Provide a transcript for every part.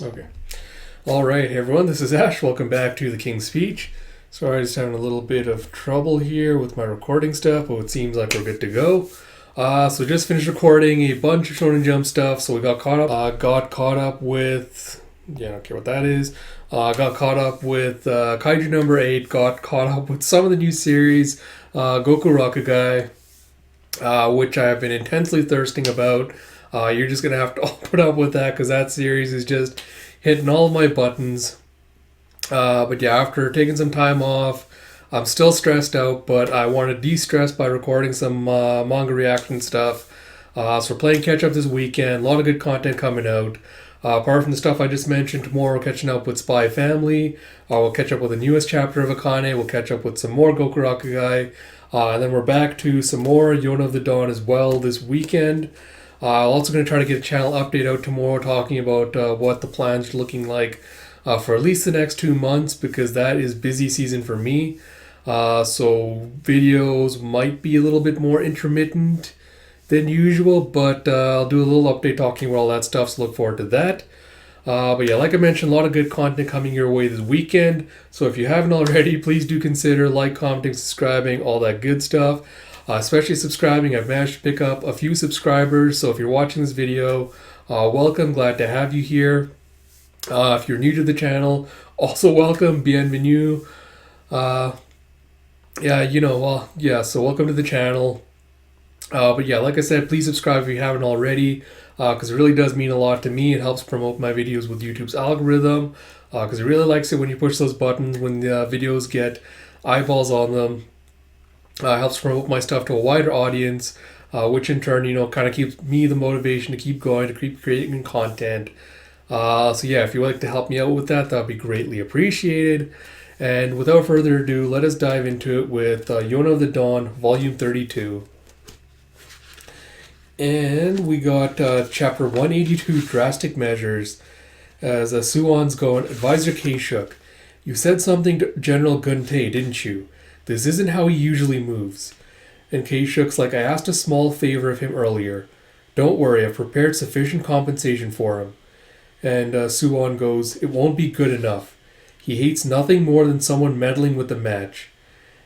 Okay. All right, hey everyone. This is Ash. Welcome back to the King's Speech. Sorry, just having a little bit of trouble here with my recording stuff, but it seems like we're good to go. So just finished recording a bunch of Shonen Jump stuff. So we got caught up. Got caught up with. Yeah, I don't care what that is. Got caught up with Kaiju number 8. Got caught up with some of the new series, Goku Rakugai, which I have been intensely thirsting about. You're just gonna have to all put up with that because that series is just hitting all of my buttons. But yeah, after taking some time off, I'm still stressed out, but I want to de-stress by recording some manga reaction stuff. So we're playing catch up this weekend. A lot of good content coming out. Apart from the stuff I just mentioned, tomorrow we're catching up with Spy Family. We'll catch up with the newest chapter of Akane. We'll catch up with some more Goku Rakugai. And then we're back to some more Yona of the Dawn as well this weekend. I'm also going to try to get a channel update out tomorrow talking about what the plans are looking like for at least the next 2 months because that is busy season for me. So videos might be a little bit more intermittent than usual, but I'll do a little update talking about all that stuff, so look forward to that. But yeah, like I mentioned, a lot of good content coming your way this weekend. So if you haven't already, please do consider like, commenting, subscribing, all that good stuff. Especially subscribing. I've managed to pick up a few subscribers. So if you're watching this video, welcome. Glad to have you here. If you're new to the channel, also welcome. Bienvenue. So welcome to the channel. But yeah, like I said, please subscribe if you haven't already, because it really does mean a lot to me. It helps promote my videos with YouTube's algorithm, because it really likes it when you push those buttons, when the videos get eyeballs on them. Helps promote my stuff to a wider audience, which in turn, kind of keeps me the motivation to keep going, to keep creating content. So yeah, if you'd like to help me out with that, that would be greatly appreciated. And without further ado, let us dive into it with Yona of the Dawn, Volume 32. And we got Chapter 182, Drastic Measures, as Suwon's going, Advisor K-Shook, you said something to General Guntei, didn't you? This isn't how he usually moves. And K-Shook's like, I asked a small favor of him earlier. Don't worry, I've prepared sufficient compensation for him. And Suwon goes, it won't be good enough. He hates nothing more than someone meddling with the match.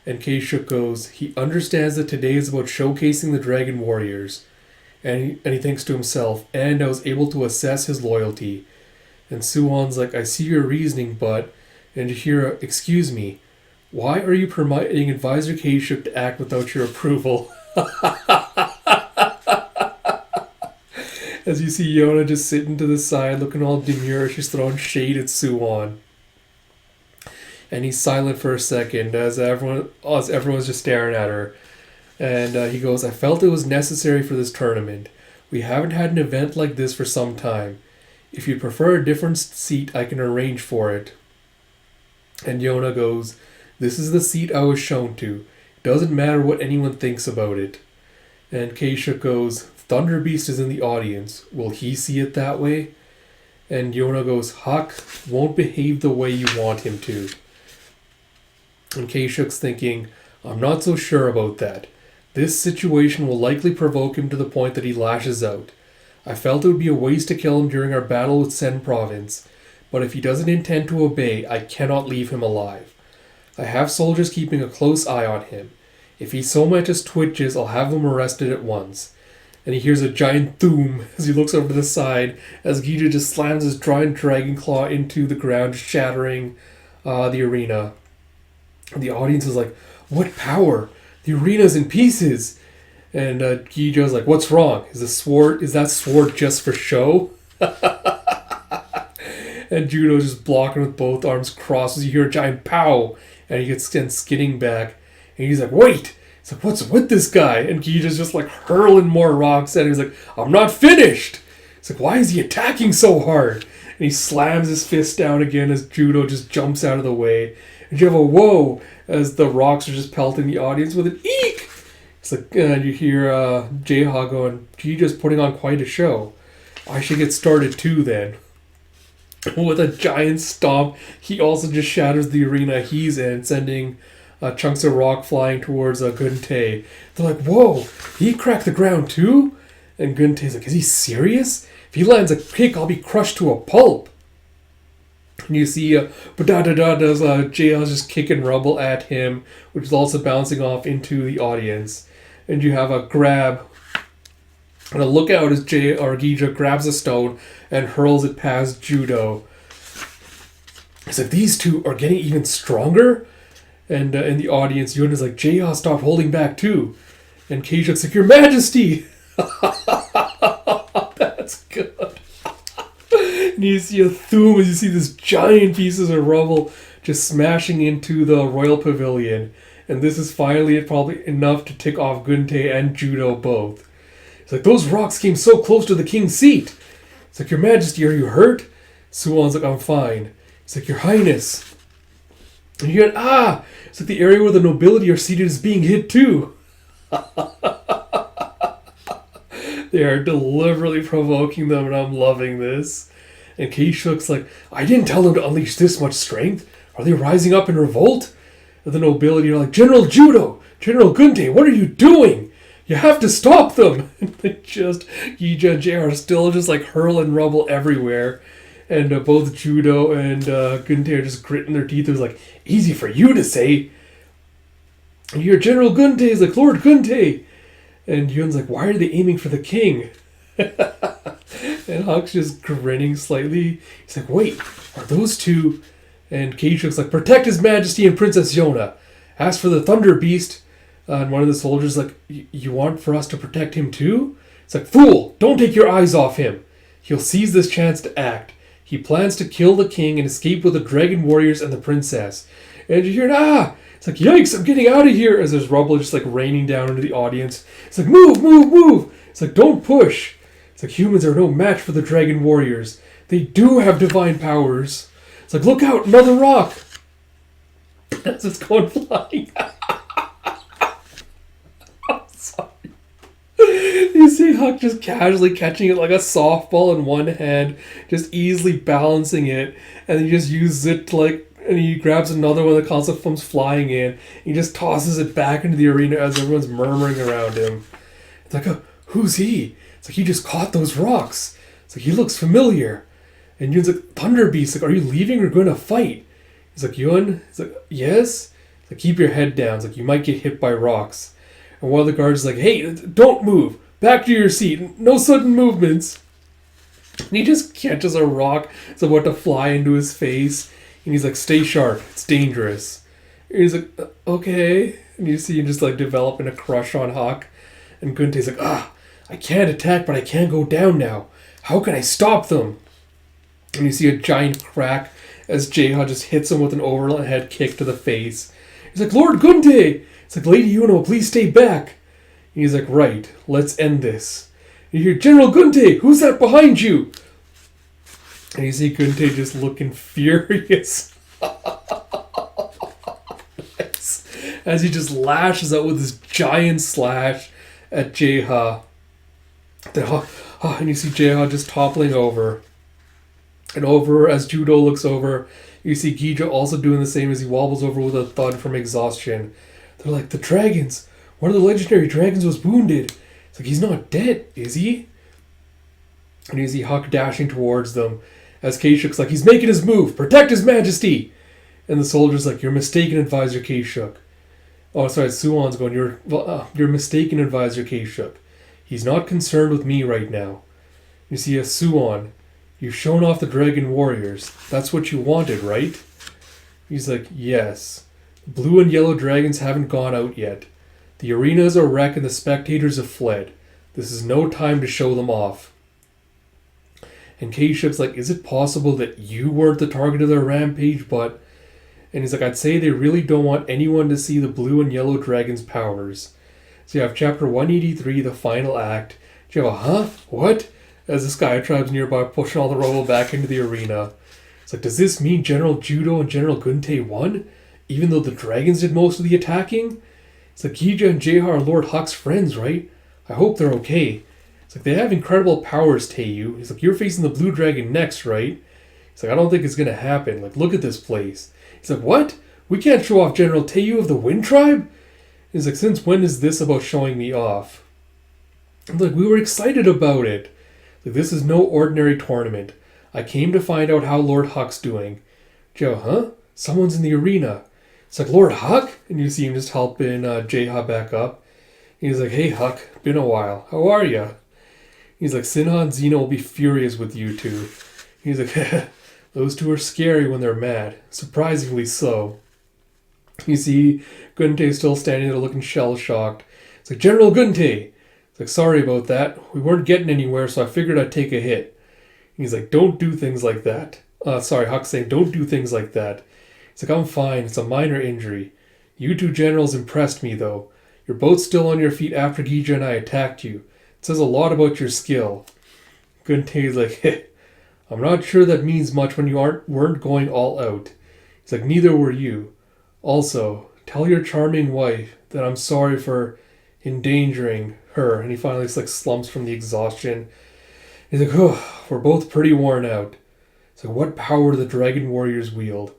And K-Shook goes, he understands that today is about showcasing the Dragon Warriors. And he thinks to himself, and I was able to assess his loyalty. And Suwon's like, I see your reasoning, but... And you hear, excuse me, why are you permitting Advisor K-Shook to act without your approval? As you see Yona just sitting to the side, looking all demure, she's throwing shade at Suwon. And he's silent for a second as everyone's just staring at her. And he goes, I felt it was necessary for this tournament. We haven't had an event like this for some time. If you prefer a different seat, I can arrange for it. And Yona goes, this is the seat I was shown to. It doesn't matter what anyone thinks about it. And K-Shook goes, Thunder Beast is in the audience. Will he see it that way? And Yona goes, Huck won't behave the way you want him to. And K-Shook's thinking, I'm not so sure about that. This situation will likely provoke him to the point that he lashes out. I felt it would be a waste to kill him during our battle with Sen Province, but if he doesn't intend to obey, I cannot leave him alive. I have soldiers keeping a close eye on him. If he so much as twitches, I'll have him arrested at once. And he hears a giant thoom as he looks over to the side, as Gija just slams his giant dragon claw into the ground, shattering the arena. And the audience is like, what power? The arena's in pieces. And Gijo's like, what's wrong? Is that sword just for show? And Judo's just blocking with both arms crossed as you hear a giant pow. And he gets sent skidding back. And he's like, wait! He's like, what's with this guy? And Gija's just like hurling more rocks at him. He's like, I'm not finished! He's like, why is he attacking so hard? And he slams his fist down again as Judo just jumps out of the way. And you have a whoa as the rocks are just pelting the audience with an eek! It's like, and you hear J-Ha going, Gija's putting on quite a show. I should get started too then. With a giant stomp, he also just shatters the arena he's in, sending chunks of rock flying towards Guntei. They're like, whoa, he cracked the ground too? And Guntei's like, is he serious? If he lands a kick, I'll be crushed to a pulp. And you see does JL's just kicking rubble at him, which is also bouncing off into the audience. And you have a grab and a look out as Gija grabs a stone and hurls it past Judo. It's like, these two are getting even stronger? And in the audience, Yona's like, Jaya, stop holding back too. And Keisha's like, Your Majesty! That's good. And you see a Thum as you see this giant pieces of rubble just smashing into the royal pavilion. And this is finally probably enough to tick off Gunte and Judo both. It's like, those rocks came so close to the king's seat. It's like, Your Majesty, are you hurt? Suwon's like, I'm fine. It's like, Your Highness. And you hear, it's like the area where the nobility are seated is being hit too. They are deliberately provoking them, and I'm loving this. And Keishuk's like, I didn't tell them to unleash this much strength. Are they rising up in revolt? And the nobility are like, General Judo, General Gunte, what are you doing? You have to stop them. And Gija and Jay are still just like hurling rubble everywhere. And both Judo and Gunte are just gritting their teeth. It was like, easy for you to say. And your General Gunte is like, Lord Gunte. And Yun's like, why are they aiming for the king? And Huck's just grinning slightly. He's like, wait, are those two? And Keishuk's like, protect His Majesty and Princess Yona. As for the Thunder Beast, and one of the soldiers like, you want for us to protect him too? It's like, fool, don't take your eyes off him. He'll seize this chance to act. He plans to kill the king and escape with the dragon warriors and the princess. And you hear, It's like, yikes, I'm getting out of here. As there's rubble just like raining down into the audience. It's like, move, move, move. It's like, don't push. It's like, humans are no match for the dragon warriors. They do have divine powers. It's like, look out, another rock. As it's going flying. I'm sorry. You see Huck just casually catching it like a softball in one hand, just easily balancing it, and then he just uses it to like, and he grabs another one that constantly comes flying in. He just tosses it back into the arena as everyone's murmuring around him. It's like, who's he? It's like, he just caught those rocks. It's like, he looks familiar. And Yun's like, Thunder Beast, like, are you leaving or going to fight? He's like, Yun? He's like, yes? He's like, keep your head down. It's like, you might get hit by rocks. And one of the guards is like, hey, don't move. Back to your seat. No sudden movements. And he just catches a rock. It's about to fly into his face. And he's like, stay sharp. It's dangerous. And he's like, okay. And you see him just like developing a crush on Huck. And Gunte's like, I can't attack, but I can go down now. How can I stop them? And you see a giant crack as Jeha just hits him with an overhead kick to the face. He's like, Lord Gunte! It's like, Lady Yuno, please stay back. And he's like, right, let's end this. And you hear, General Gunte, who's that behind you? And you see Gunte just looking furious. As he just lashes out with this giant slash at Jeha. And you see Jeha just toppling over. And over, as Judo looks over, you see Gija also doing the same as he wobbles over with a thud from exhaustion. They're like, the dragons! One of the legendary dragons was wounded. It's like, he's not dead, is he? And you see Huck dashing towards them. As Keishuk's like, he's making his move! Protect His Majesty! And the soldier's like, you're mistaken, Advisor Keishuk. Oh, sorry, Suwon's going, you're mistaken, Advisor Keishuk. He's not concerned with me right now. You see, as Suwon, you've shown off the dragon warriors. That's what you wanted, right? He's like, yes. Blue and yellow dragons haven't gone out yet. The arena is a wreck and the spectators have fled. This is no time to show them off. And Keishuk's like, is it possible that you weren't the target of their rampage, but... And he's like, I'd say they really don't want anyone to see the blue and yellow dragon's powers. So you have chapter 183, the final act. You have a, huh? What? As the Sky Tribes nearby pushing all the rubble back into the arena. It's like, does this mean General Judo and General Gunte won? Even though the dragons did most of the attacking? It's like, Gija and Jeha are Lord Huck's friends, right? I hope they're okay. It's like, they have incredible powers, Teiyu. He's like, you're facing the blue dragon next, right? He's like, I don't think it's going to happen. Like, look at this place. He's like, what? We can't show off General Teiyu of the Wind Tribe? He's like, since when is this about showing me off? I'm like, we were excited about it. Like, this is no ordinary tournament. I came to find out how Lord Huck's doing. Joe, huh? Someone's in the arena. It's like, Lord Huck? And you see him just helping Jeha back up. He's like, hey Huck, been a while. How are ya? He's like, Sinha and Xeno will be furious with you two. He's like, those two are scary when they're mad. Surprisingly so. You see Gunte still standing there looking shell-shocked. It's like, General Gunte! It's like, sorry about that. We weren't getting anywhere, so I figured I'd take a hit. He's like, don't do things like that. Huck's saying, don't do things like that. He's like, I'm fine. It's a minor injury. You two generals impressed me, though. You're both still on your feet after Gija and I attacked you. It says a lot about your skill. Gunte's like, hey, I'm not sure that means much when you weren't going all out. He's like, neither were you. Also, tell your charming wife that I'm sorry for endangering her. And he finally slumps from the exhaustion. He's like, oh, we're both pretty worn out. It's like, what power do the dragon warriors wield?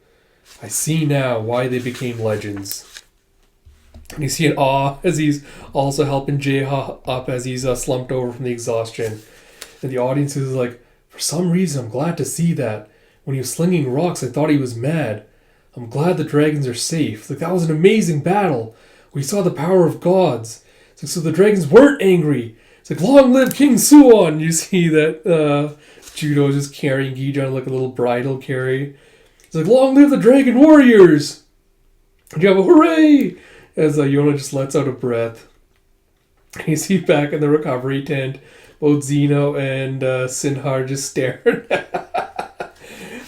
I see now why they became legends. And you see an awe as he's also helping Jeha up as he's slumped over from the exhaustion. And the audience is like, for some reason, I'm glad to see that. When he was slinging rocks, I thought he was mad. I'm glad the dragons are safe. That was an amazing battle. We saw the power of gods. So the dragons weren't angry. It's like, long live King Suwon! You see that Judo is just carrying Gija on like a little bridal carry. It's like, long live the dragon warriors! And you have a hooray! As Yona just lets out a breath. And you see back in the recovery tent, both Zeno and Sinhar just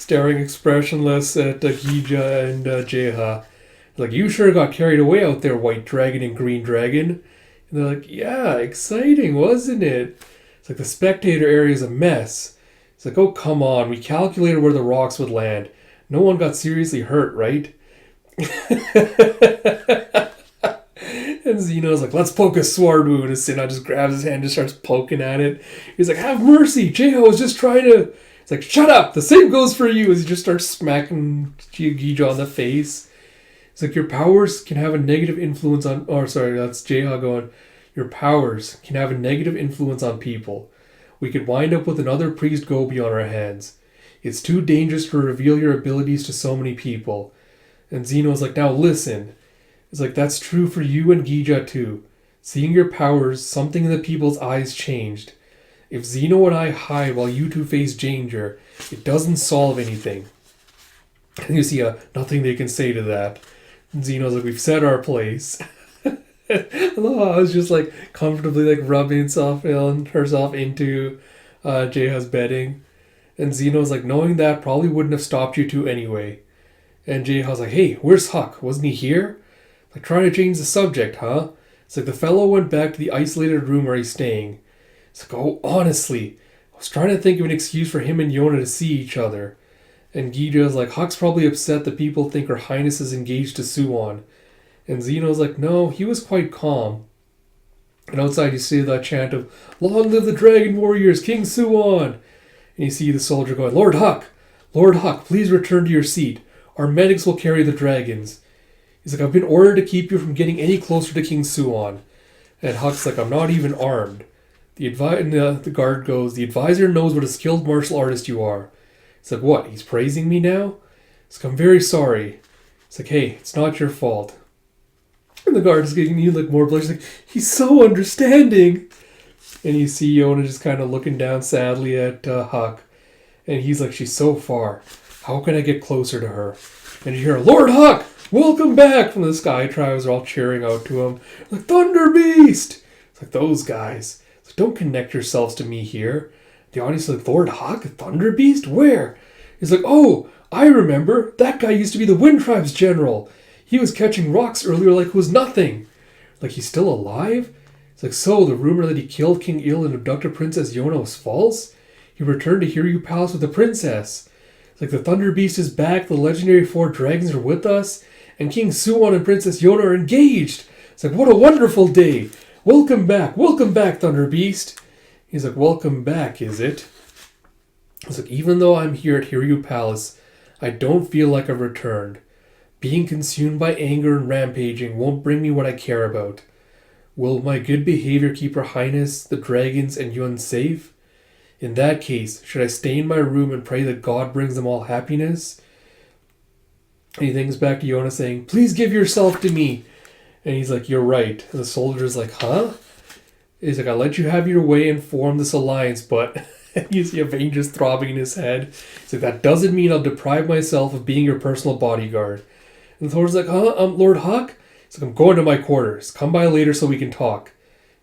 staring expressionless at Gija and Jeha. Like, you sure got carried away out there, White Dragon and Green Dragon. And they're like, yeah, exciting, wasn't it? It's like, the spectator area is a mess. It's like, oh, come on, we calculated where the rocks would land. No one got seriously hurt, right? And Zeno's like, let's poke a sword wound. And Sinha just grabs his hand and just starts poking at it. He's like, have mercy, Jeha was just trying to... It's like, shut up, the same goes for you. As he just starts smacking Gija on the face. It's like, your powers can have a negative influence on... Oh, sorry, that's Jeha going, your powers can have a negative influence on people. We could wind up with another priest Gobi on our hands. It's too dangerous to reveal your abilities to so many people. And Zeno's like, now listen. It's like, that's true for you and Gija too. Seeing your powers, something in the people's eyes changed. If Zeno and I hide while you two face danger, it doesn't solve anything. And you see nothing they can say to that. And Zeno's like, we've set our place. Aloha is just like comfortably like rubbing herself into Jeha's bedding. And Zeno's like, knowing that probably wouldn't have stopped you two anyway. And Jeha's like, hey, where's Huck? Wasn't he here? Like, trying to change the subject, huh? It's like, the fellow went back to the isolated room where he's staying. It's like, oh, honestly, I was trying to think of an excuse for him and Yona to see each other. And Gija's like, Huck's probably upset that people think Her Highness is engaged to Suwon. And Zeno's like, no, he was quite calm. And outside you see that chant of, long live the dragon warriors, King Suwon! And you see the soldier going, Lord Huck, please return to your seat. Our medics will carry the dragons. He's like, I've been ordered to keep you from getting any closer to King Suwon. And Huck's like, I'm not even armed. The guard goes, the advisor knows what a skilled martial artist you are. It's like, what, he's praising me now? It's like, I'm very sorry. It's like, hey, it's not your fault. And the guard is getting you like more blush. Like, he's so understanding. And you see Yona just kind of looking down sadly at Huck. And he's like, she's so far. How can I get closer to her? And you hear, Lord Huck, welcome back! From the Sky Tribes are all cheering out to him. Like, Thunder Beast! It's like, those guys. It's like, don't connect yourselves to me here. The audience is like, Lord Huck, Thunder Beast? Where? He's like, oh, I remember. That guy used to be the Wind Tribe's general. He was catching rocks earlier like it was nothing. Like, he's still alive? It's like, so the rumor that he killed King Il and abducted Princess Yona was false? He returned to Hiryu Palace with the princess. It's like, the Thunder Beast is back, the legendary 4 dragons are with us, and King Suwon and Princess Yona are engaged. It's like, what a wonderful day. Welcome back, Thunder Beast. He's like, welcome back, is it? It's like, even though I'm here at Hiryu Palace, I don't feel like I've returned. Being consumed by anger and rampaging won't bring me what I care about. Will my good behavior keep Her Highness, the dragons, and Yun safe? In that case, should I stay in my room and pray that God brings them all happiness? And he thinks back to Yona saying, please give yourself to me. And he's like, you're right. And the soldier's like, huh? He's like, I'll let you have your way and form this alliance, but you see a vein just throbbing in his head. He's like, that doesn't mean I'll deprive myself of being your personal bodyguard. And the soldier's like, huh? Lord Huck? He's like, I'm going to my quarters. Come by later so we can talk.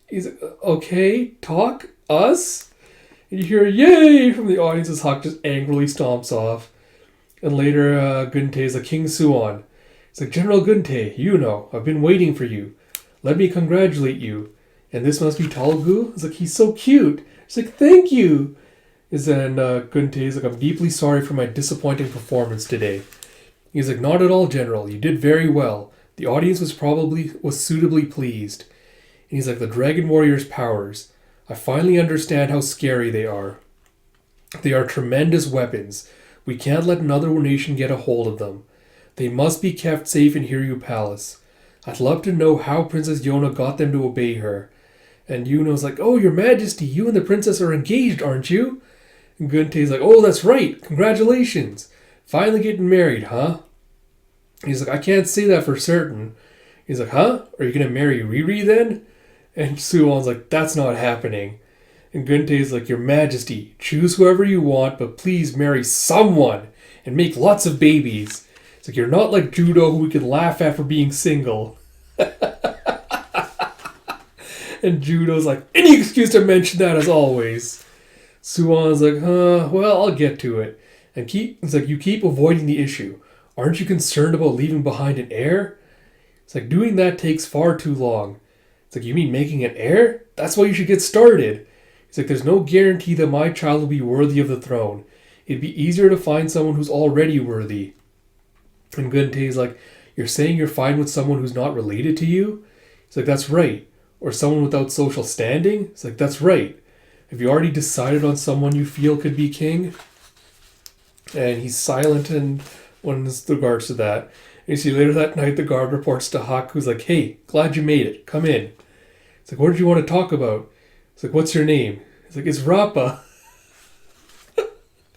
He's like, okay, talk? Us? And you hear a yay from the audience as Huck just angrily stomps off. And later, Guntei's like, King Suon. He's like, General Guntei, you know, I've been waiting for you. Let me congratulate you. And this must be Talgu? He's like, he's so cute. He's like, thank you. And Guntei's like, I'm deeply sorry for my disappointing performance today. He's like, not at all, General. You did very well. The audience was suitably pleased. And he's like, the Dragon Warrior's powers. I finally understand how scary they are. They are tremendous weapons. We can't let another nation get a hold of them. They must be kept safe in Hiryu Palace. I'd love to know how Princess Yona got them to obey her. And Yuno's like, oh, Your Majesty, you and the princess are engaged, aren't you? And Guntei's like, oh, that's right. Congratulations. Finally getting married, huh? He's like, I can't say that for certain. He's like, huh? Are you going to marry Riri then? And Suon's like, that's not happening. And Guntei's like, Your Majesty, choose whoever you want, but please marry someone and make lots of babies. It's like, you're not like Judo, who we can laugh at for being single. And Judo's like, any excuse to mention that as always. Suon's like, well, I'll get to it. And it's like, you keep avoiding the issue. Aren't you concerned about leaving behind an heir? It's like, doing that takes far too long. It's like, you mean making an heir? That's why you should get started. It's like, there's no guarantee that my child will be worthy of the throne. It'd be easier to find someone who's already worthy. And Guntei's like, you're saying you're fine with someone who's not related to you? It's like, that's right. Or someone without social standing? It's like, that's right. Have you already decided on someone you feel could be king? And he's silent in regards to that. And you see later that night, the guard reports to Huck, who's like, hey, glad you made it. Come in. It's like, what did you want to talk about? It's like, what's your name? It's like, it's Rappa.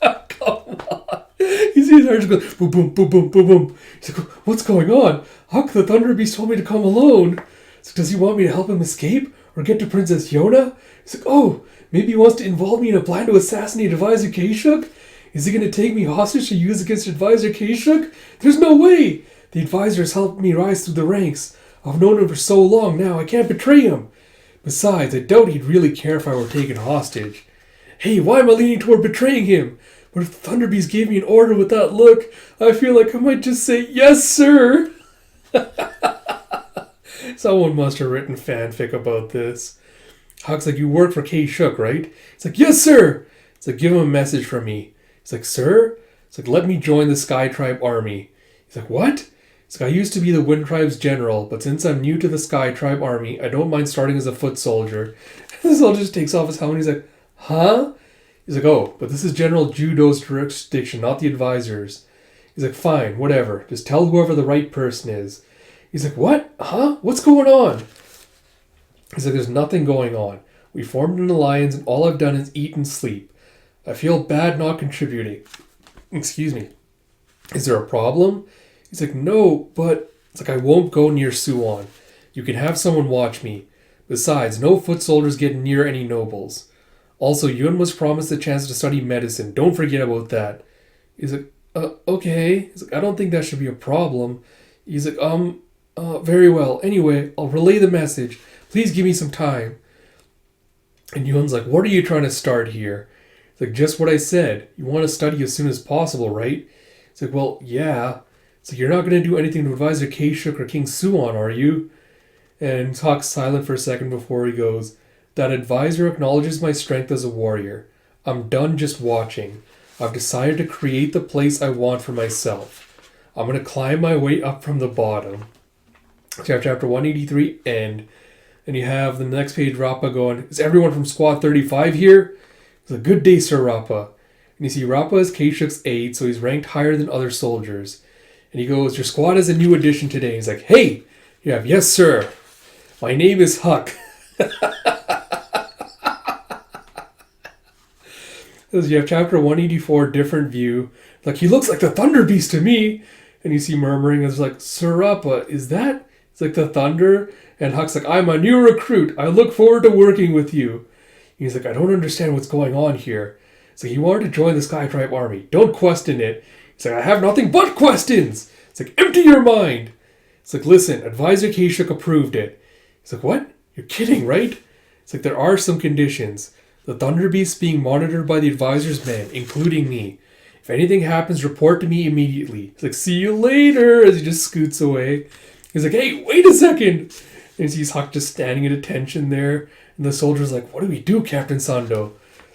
Come on. You see his heart just goes boom, boom, boom, boom, boom, boom. He's like, what's going on? Huck, the Thunder Beast told me to come alone. It's like, does he want me to help him escape or get to Princess Yona? He's like, oh, maybe he wants to involve me in a plan to assassinate Advisor Keishuk? Is he going to take me hostage to use against Advisor Keishuk? There's no way! The advisor has helped me rise through the ranks. I've known him for so long now, I can't betray him. Besides, I doubt he'd really care if I were taken hostage. Hey, why am I leaning toward betraying him? But if the Thunder Beast gave me an order with that look, I feel like I might just say, yes, sir! Someone must have written fanfic about this. Huck's like, you work for Keishuk, right? It's like, yes, sir! It's like, give him a message from me. He's like, sir? It's like, let me join the Sky Tribe army. He's like, what? It's like, I used to be the Wind Tribe's general, but since I'm new to the Sky Tribe army, I don't mind starting as a foot soldier. And the soldier just takes off his helmet and he's like, huh? He's like, oh, but this is General Judo's jurisdiction, not the advisor's. He's like, fine, whatever. Just tell whoever the right person is. He's like, what? Huh? What's going on? He's like, there's nothing going on. We formed an alliance and all I've done is eat and sleep. I feel bad not contributing. Excuse me. Is there a problem? He's like, no, but... It's like, I won't go near Suon. You can have someone watch me. Besides, no foot soldiers get near any nobles. Also, Yun was promised a chance to study medicine. Don't forget about that. He's like, okay. He's like, I don't think that should be a problem. He's like, very well. Anyway, I'll relay the message. Please give me some time. And Yun's like, what are you trying to start here? It's like, just what I said. You want to study as soon as possible, right? It's like, well, yeah. It's like, you're not going to do anything to Advisor Keishuk or King Suon, are you? And Huck's silent for a second before he goes, that advisor acknowledges my strength as a warrior. I'm done just watching. I've decided to create the place I want for myself. I'm going to climb my way up from the bottom. Chapter 183, end. And you have the next page, Rappa going, is everyone from Squad 35 here? It's a good day, Sir Rappa. And you see Rappa is Keishuk's aide, so he's ranked higher than other soldiers. And he goes, your squad is a new addition today. He's like, hey! You have, yes, sir. My name is Huck. So you have chapter 184, different view. Like, he looks like the Thunder Beast to me. And you see murmuring, it's like, Surapa, is that? It's like the thunder. And Huck's like, I'm a new recruit. I look forward to working with you. He's like, I don't understand what's going on here. It's like, you wanted to join the Sky Tribe army. Don't question it. He's like, I have nothing but questions. It's like, empty your mind. It's like, listen, Advisor Kashuk approved it. He's like, what? You're kidding, right? It's like, there are some conditions. The Thunder Beast's being monitored by the Advisor's men, including me. If anything happens, report to me immediately. He's like, see you later, as he just scoots away. He's like, hey, wait a second. And he sees Huck just standing at attention there. And the soldier's like, what do we do, Captain Sando?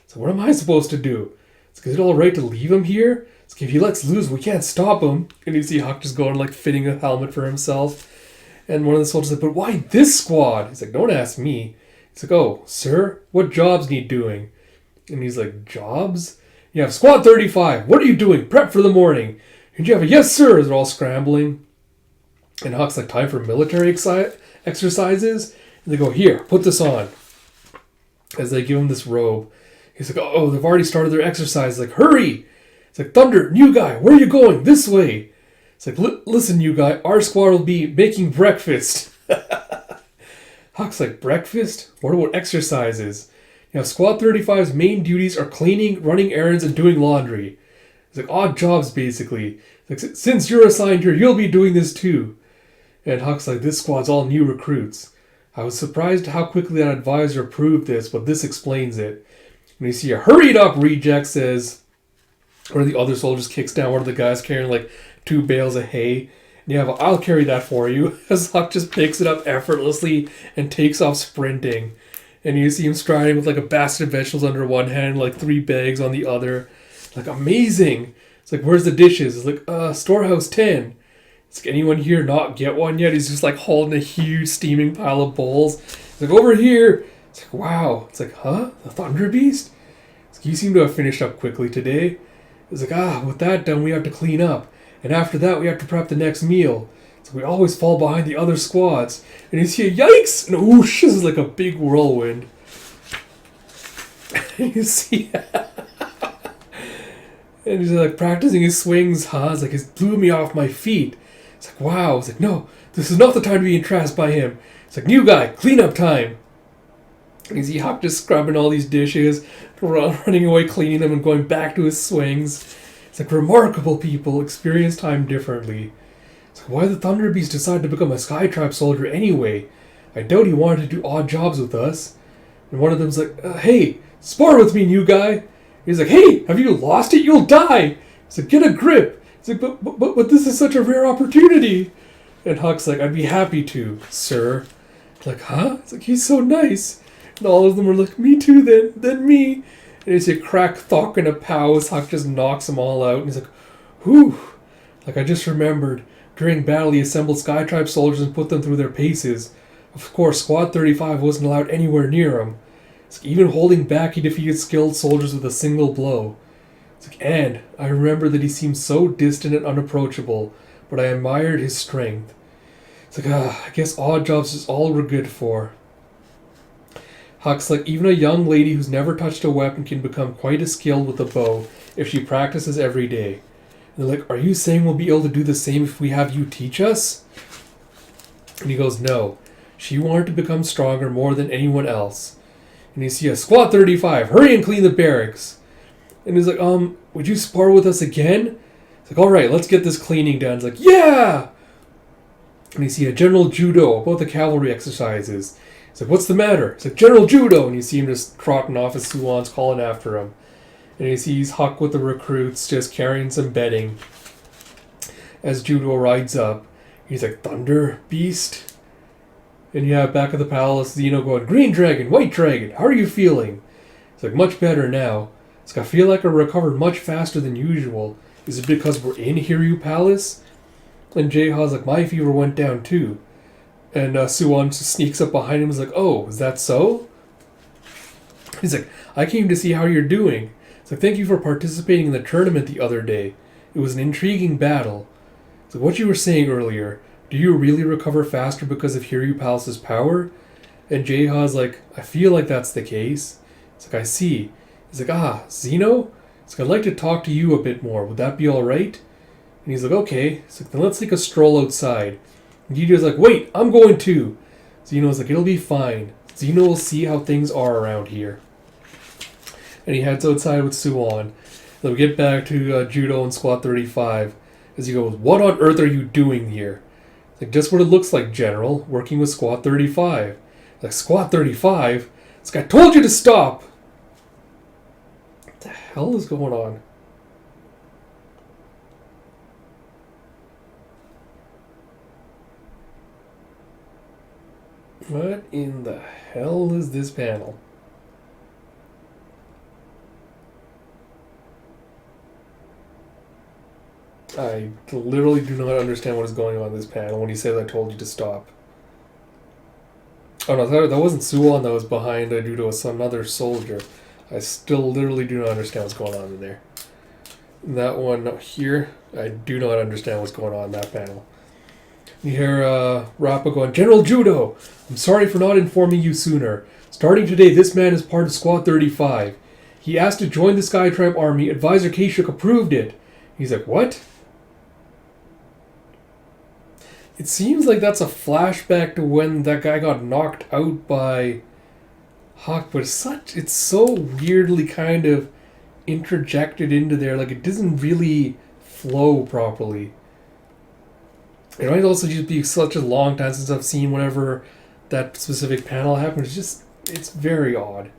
So what am I supposed to do? It's like, is it all right to leave him here? It's like, if he lets loose, we can't stop him. And you see Huck just going, like, fitting a helmet for himself. And one of the soldiers is like, but why this squad? He's like, don't ask me. He's like, oh, sir, what jobs need doing? And he's like, jobs? You have Squad 35. What are you doing? Prep for the morning. And you have a yes, sir, as they're all scrambling. And Huck's like, time for military exercises? And they go, here, put this on. As they give him this robe. He's like, oh, they've already started their exercise. Like, hurry! It's like, Thunder, new guy, where are you going? This way. It's like, listen, new guy, our squad will be making breakfast. Huck's like, breakfast? What about exercises? You know, Squad 35's main duties are cleaning, running errands, and doing laundry. It's like odd jobs, basically. It's like, since you're assigned here, you'll be doing this too. And Huck's like, this squad's all new recruits. I was surprised how quickly that advisor approved this, but this explains it. And you see a hurried up reject says, one of the other soldiers kicks down one of the guys carrying like 2 bales of hay. And you have I'll carry that for you. As Huck just picks it up effortlessly and takes off sprinting. And you see him striding with like a basket of vegetables under one hand, like 3 bags on the other. Like, amazing. It's like, where's the dishes? It's like, storehouse 10. It's like, anyone here not get one yet? He's just like holding a huge steaming pile of bowls. It's like, over here. It's like, wow. It's like, huh? The Thunder Beast? It's like, you seem to have finished up quickly today. It's like, with that done, we have to clean up. And after that, we have to prep the next meal. So we always fall behind the other squads. And you see a yikes! And whoosh, this is like a big whirlwind. And you see... and he's like practicing his swings, huh? It's like, it blew me off my feet. It's like, wow. It's like, no, this is not the time to be entranced by him. It's like, new guy, cleanup time. And you see Huck just scrubbing all these dishes, running away, cleaning them, and going back to his swings. It's like, remarkable people experience time differently. It's like, why did the Thunder Beast decide to become a Sky Tribe soldier anyway? I doubt he wanted to do odd jobs with us. And one of them's like, hey, spar with me, new guy. He's like, hey, have you lost it? You'll die. He's like, get a grip. He's like, but this is such a rare opportunity. And Huck's like, I'd be happy to, sir. It's like, huh? It's like, he's so nice. And all of them are like, me too, then me. And you see a crack thok and a pow as Huck just knocks them all out. And he's like, whew. Like, I just remembered, during battle he assembled Sky Tribe soldiers and put them through their paces. Of course, Squad 35 wasn't allowed anywhere near him. It's like, even holding back, he defeated skilled soldiers with a single blow. It's like, and I remember that he seemed so distant and unapproachable, but I admired his strength. It's like, I guess odd jobs is all we're good for. Huck's like, even a young lady who's never touched a weapon can become quite as skilled with a bow if she practices every day. And they're like, are you saying we'll be able to do the same if we have you teach us? And he goes, no. She wanted to become stronger more than anyone else. And you see a Squad 35, hurry and clean the barracks. And he's like, would you spar with us again? It's like, alright, let's get this cleaning done. It's like, yeah! And you see a General Judo about the cavalry exercises. It's like, what's the matter? It's like, General Judo! And you see him just trotting off as Suwan's calling after him. And he sees Huck with the recruits just carrying some bedding. As Judo rides up, he's like, Thunder Beast? And you have back at the palace, Zeno going, Green Dragon, White Dragon, how are you feeling? It's like, much better now. It's like, I feel like I recovered much faster than usual. Is it because we're in Hiryu Palace? And Jaiha's like, my fever went down too. And Suwon sneaks up behind him and is like, oh, is that so? He's like, I came to see how you're doing. It's like, thank you for participating in the tournament the other day. It was an intriguing battle. It's like, what you were saying earlier, do you really recover faster because of Hiryu Palace's power? And Jaiha's like, I feel like that's the case. It's like, I see. He's like, Zeno? It's like, I'd like to talk to you a bit more. Would that be alright? And he's like, okay. He's like, then let's take a stroll outside. And Gideon's like, wait, I'm going too. Zeno's like, it'll be fine. Zeno will see how things are around here. And he heads outside with Suwon. Then we get back to Judo and Squad 35. As he goes, what on earth are you doing here? It's like, just what it looks like, General. Working with Squad 35. Like, Squad 35? This guy told you to stop! What the hell is going on? What in the hell is this panel? I literally do not understand what is going on in this panel when he says I told you to stop. Oh no, that wasn't Suwon that was behind due to some other soldier. I still literally do not understand what's going on in there. That one here, I do not understand what's going on in that panel. You hear Rappa going, General Judo, I'm sorry for not informing you sooner. Starting today, this man is part of Squad 35. He asked to join the Skytribe army. Advisor Kashuk approved it. He's like, what? It seems like that's a flashback to when that guy got knocked out by Hawk, but it's so weirdly kind of interjected into there, like it doesn't really flow properly. It might also just be such a long time since I've seen whenever that specific panel happened. It's very odd.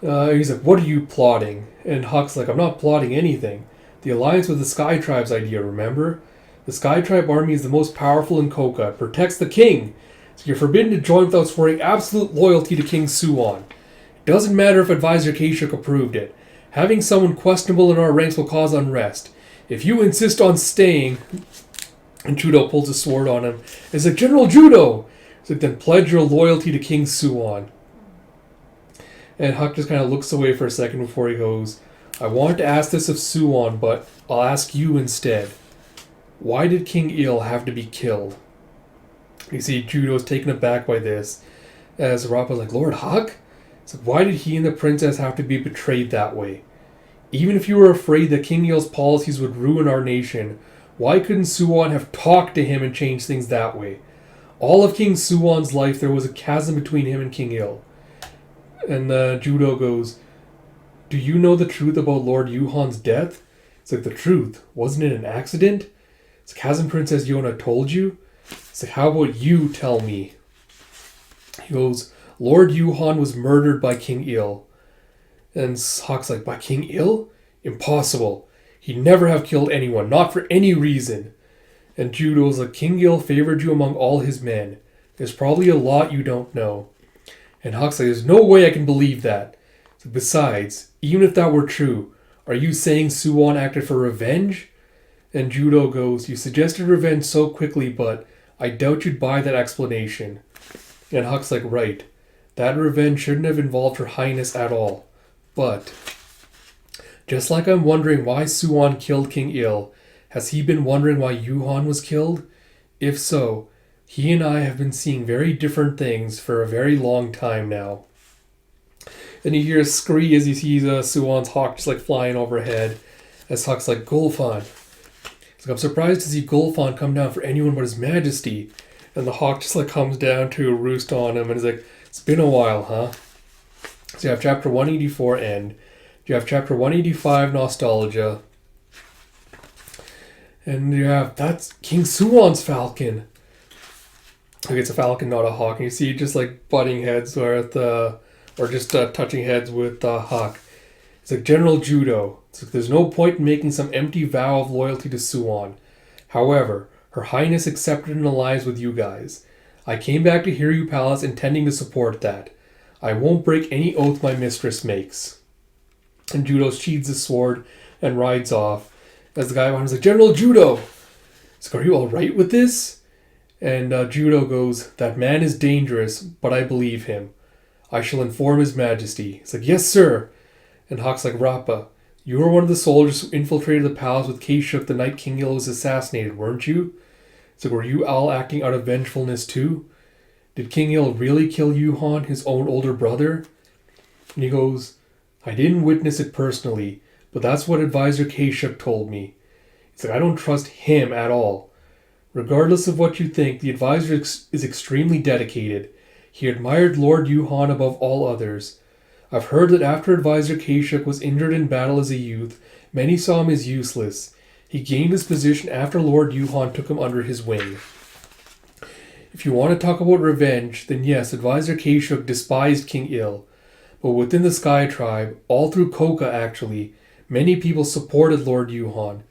He's like, what are you plotting? And Huck's like, I'm not plotting anything. The alliance with the Sky Tribe's idea, remember? The Sky Tribe army is the most powerful in Koka. It protects the king. So you're forbidden to join without swearing absolute loyalty to King Suwon. It doesn't matter if Advisor Kashuk approved it. Having someone questionable in our ranks will cause unrest. If you insist on staying... And Judo pulls his sword on him. It's like, General Judo! It's like, then pledge your loyalty to King Suwon. And Huck just kind of looks away for a second before he goes, I wanted to ask this of Suwon, but I'll ask you instead. Why did King Il have to be killed? You see, Judo's taken aback by this. As Rappa's like, Lord Huck? It's like, why did he and the princess have to be betrayed that way? Even if you were afraid that King Il's policies would ruin our nation, why couldn't Suwon have talked to him and changed things that way? All of King Suwon's life, there was a chasm between him and King Il. And Judo goes, do you know the truth about Lord Yuhan's death? It's like, the truth? Wasn't it an accident? It's like, hasn't Princess Yona told you? It's like, how about you tell me? He goes, Lord Yuhan was murdered by King Il. And Hawk's like, by King Il? Impossible. He'd never have killed anyone, not for any reason. And Judo's like, King Il favored you among all his men. There's probably a lot you don't know. And Hawk's like, there's no way I can believe that. So besides, even if that were true, are you saying Suwon acted for revenge? And Judo goes, you suggested revenge so quickly, but I doubt you'd buy that explanation. And Huck's like, right. That revenge shouldn't have involved Her Highness at all. But... just like I'm wondering why Suwon killed King Il, has he been wondering why Yuhan was killed? If so, he and I have been seeing very different things for a very long time now. Then you hear a scree as he sees Suwon's hawk just like flying overhead. As Huck's like, Golfon. He's like, I'm surprised to see Golfon come down for anyone but His Majesty. And the hawk just like comes down to roost on him and is like, it's been a while, huh? So you have chapter 184 end. You have chapter 185, Nostalgia. And you have, that's King Suwon's falcon. Like, it's a falcon, not a hawk. And you see just like butting heads or just touching heads with Hawk. It's like, General Judo. It's like, there's no point in making some empty vow of loyalty to Suwon. However, Her Highness accepted an alliance with you guys. I came back to Hiryu Palace intending to support that. I won't break any oath my mistress makes. And Judo sheathes his sword and rides off. As the guy behind him is like, General Judo! He's like, are you alright with this? And Judo goes, that man is dangerous, but I believe him. I shall inform His Majesty. He's like, yes, sir. And Hawk's like, Rappa, you were one of the soldiers who infiltrated the palace with Kashuk the night King Il was assassinated, weren't you? It's like, were you all acting out of vengefulness too? Did King Il really kill Yuhan, his own older brother? And he goes, I didn't witness it personally, but that's what Advisor Kashuk told me. He's like, I don't trust him at all. Regardless of what you think, the advisor is extremely dedicated. He admired Lord Yuhan above all others. I've heard that after Advisor Kashuk was injured in battle as a youth, many saw him as useless. He gained his position after Lord Yuhan took him under his wing. If you want to talk about revenge, then yes, Advisor Kashuk despised King Il. But within the Sky Tribe, all through Koka actually, many people supported Lord Yuhan.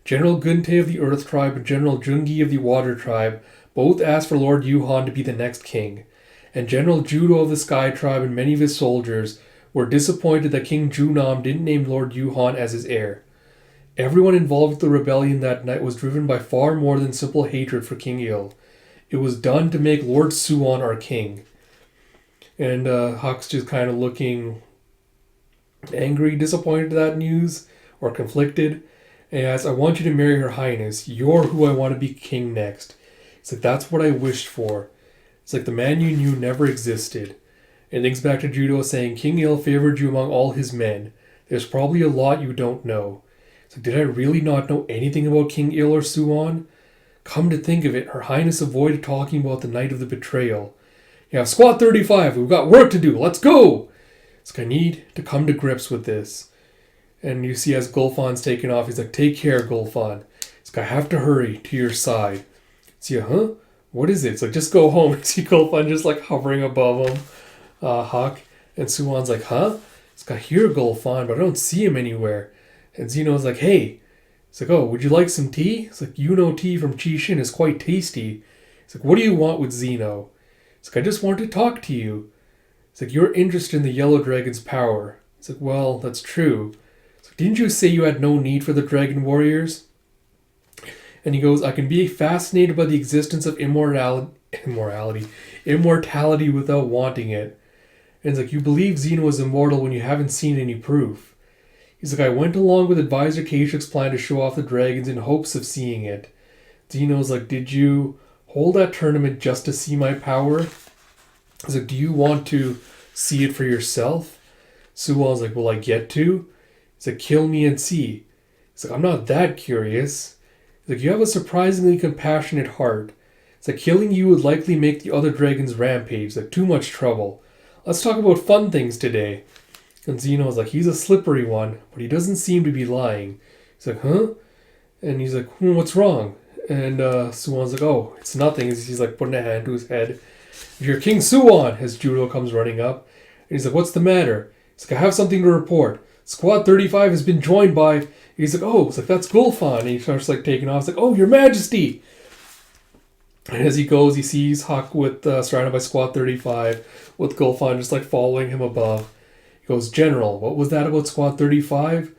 General Gunte of the Earth Tribe and General Jungi of the Water Tribe both asked for Lord Yuhan to be the next king. And General Judo of the Sky Tribe and many of his soldiers were disappointed that King Junam didn't name Lord Yuhan as his heir. Everyone involved with the rebellion that night was driven by far more than simple hatred for King Il. It was done to make Lord Suwon our king. And Huck's just kind of looking angry, disappointed at that news, or conflicted. And he asks, I want you to marry Her Highness. You're who I want to be king next. It's like, that's what I wished for. It's like the man you knew never existed. And links back to Judo saying, King Il favored you among all his men. There's probably a lot you don't know. It's like, did I really not know anything about King Il or Suwon? Come to think of it, Her Highness avoided talking about the night of the betrayal. Yeah, Squad 35, we've got work to do, let's go! It's like, I need to come to grips with this. And you see as Gulfon's taking off, he's like, take care, Gulfon. It's like, I have to hurry to your side. See, huh? What is it? It's like, just go home. You see Gulfon just like hovering above him, Huck. And Suwon's like, huh? It's like, I hear Gulfon, but I don't see him anywhere. And Zeno's like, hey. It's like, oh, would you like some tea? It's like, you know tea from Chishin is quite tasty. It's like, what do you want with Zeno? It's like, I just want to talk to you. It's like, you're interested in the Yellow Dragon's power. It's like, well, that's true. It's like, didn't you say you had no need for the Dragon Warriors? And he goes, I can be fascinated by the existence of immortality without wanting it. And it's like, you believe Zeno is immortal when you haven't seen any proof. He's like, I went along with Advisor Kashuk's plan to show off the dragons in hopes of seeing it. Zeno's like, did you hold that tournament just to see my power? He's like, do you want to see it for yourself? Suwon's like, will I get to? He's like, kill me and see. He's like, I'm not that curious. He's like, you have a surprisingly compassionate heart. It's like, killing you would likely make the other dragons rampage. Like, too much trouble. Let's talk about fun things today. And Zeno's like, he's a slippery one, but he doesn't seem to be lying. He's like, huh? And he's like, what's wrong? And Suwon's like, oh, it's nothing. He's like putting a hand to his head. You're King Suwon, as Judo comes running up. And he's like, what's the matter? He's like, I have something to report. Squad 35 has been joined by... He's like, oh, it's like, that's Gulfon. And he starts like taking off. He's like, oh, Your Majesty. And as he goes, he sees Huck with surrounded by Squad 35 with Gulfon just like following him above. He goes, General, what was that about Squad 35?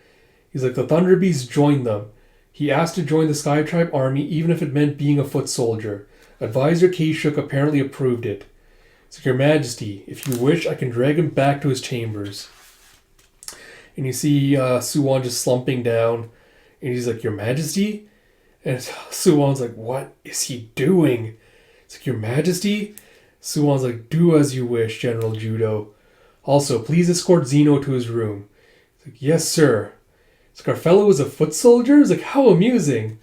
He's like, the Thunder Beast joined them. He asked to join the Sky Tribe army even if it meant being a foot soldier. Advisor Kashuk apparently approved it. It's like, Your Majesty, if you wish, I can drag him back to his chambers. And you see Suwon just slumping down. And he's like, Your Majesty? And Suwon's like, what is he doing? It's like, Your Majesty? Suwon's like, do as you wish, General Judo. Also, please escort Zeno to his room. It's like, yes, sir. It's like, our fellow is a foot soldier? It's like, how amusing.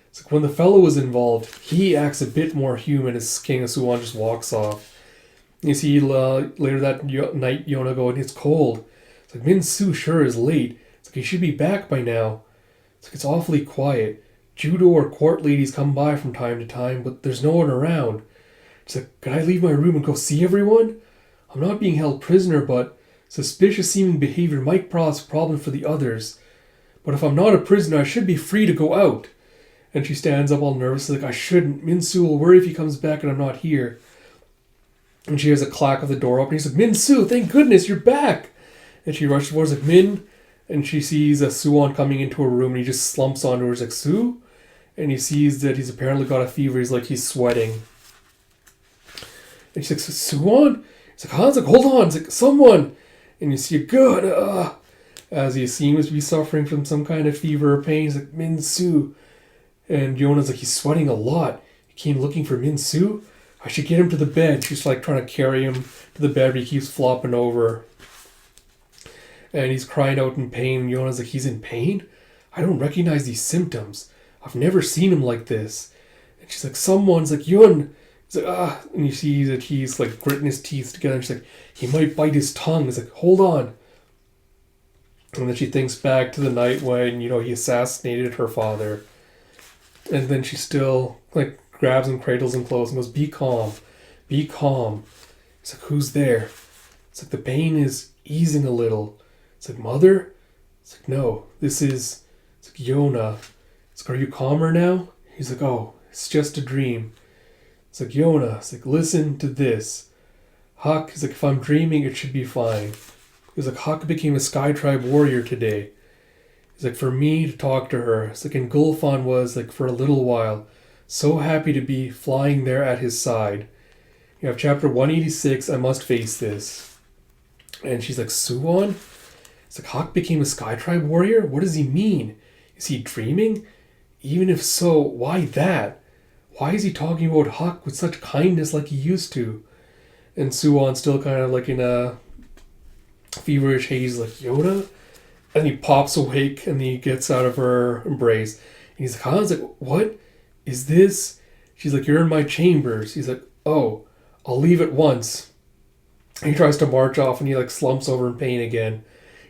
It's like, when the fellow was involved, he acts a bit more human as King Suwon just walks off. You see later that night, Yona going, it's cold. It's like, Min Su sure is late. It's like, he should be back by now. It's like, it's awfully quiet. Judo or court ladies come by from time to time, but there's no one around. It's like, can I leave my room and go see everyone? I'm not being held prisoner, but suspicious seeming behavior might cause problems for the others. But if I'm not a prisoner, I should be free to go out. And she stands up all nervous, like, I shouldn't. Min-Su will worry if he comes back and I'm not here. And she hears a clack of the door open. He's like, Min-Su, thank goodness, you're back. And she rushes towards, like, Min. And she sees Suwon coming into her room, and he just slumps onto her. He's like, Su? And he sees that he's apparently got a fever. He's sweating. And she's like, Suwon? He's like, Hans, like, hold on. It's like, someone. And you see a good, as he seems to be suffering from some kind of fever or pain. He's like, Min-Su. And Yona's like, he's sweating a lot. He came looking for Min-Su? I should get him to the bed. She's like trying to carry him to the bed, but he keeps flopping over. And he's crying out in pain. And Yona's like, he's in pain? I don't recognize these symptoms. I've never seen him like this. And she's like, someone's like, Yun. He's like, ah. And you see that he's like gritting his teeth together. And she's like, he might bite his tongue. He's like, hold on. And then she thinks back to the night when, he assassinated her father. And then she still, like, grabs him, cradles him close, and goes, be calm. Be calm. He's like, who's there? It's like, the pain is easing a little. It's like, mother? It's like, no, it's like, Yona. It's like, are you calmer now? He's like, oh, it's just a dream. It's like, Yona. It's like, listen to this. Huck is like, if I'm dreaming, it should be fine. He's like, Huck became a Sky Tribe warrior today. He's like, for me to talk to her. It's like, and Gulfon was, like, for a little while, so happy to be flying there at his side. You have chapter 186, I must face this. And she's like, Suwon? It's like, Huck became a Sky Tribe warrior? What does he mean? Is he dreaming? Even if so, why that? Why is he talking about Huck with such kindness like he used to? And Suwon's still kind of like in a feverish haze, like, Yoda? And he pops awake and he gets out of her embrace. And he's like, huh? He's like, what is this? She's like, you're in my chambers. He's like, oh, I'll leave at once. And he tries to march off and he like slumps over in pain again.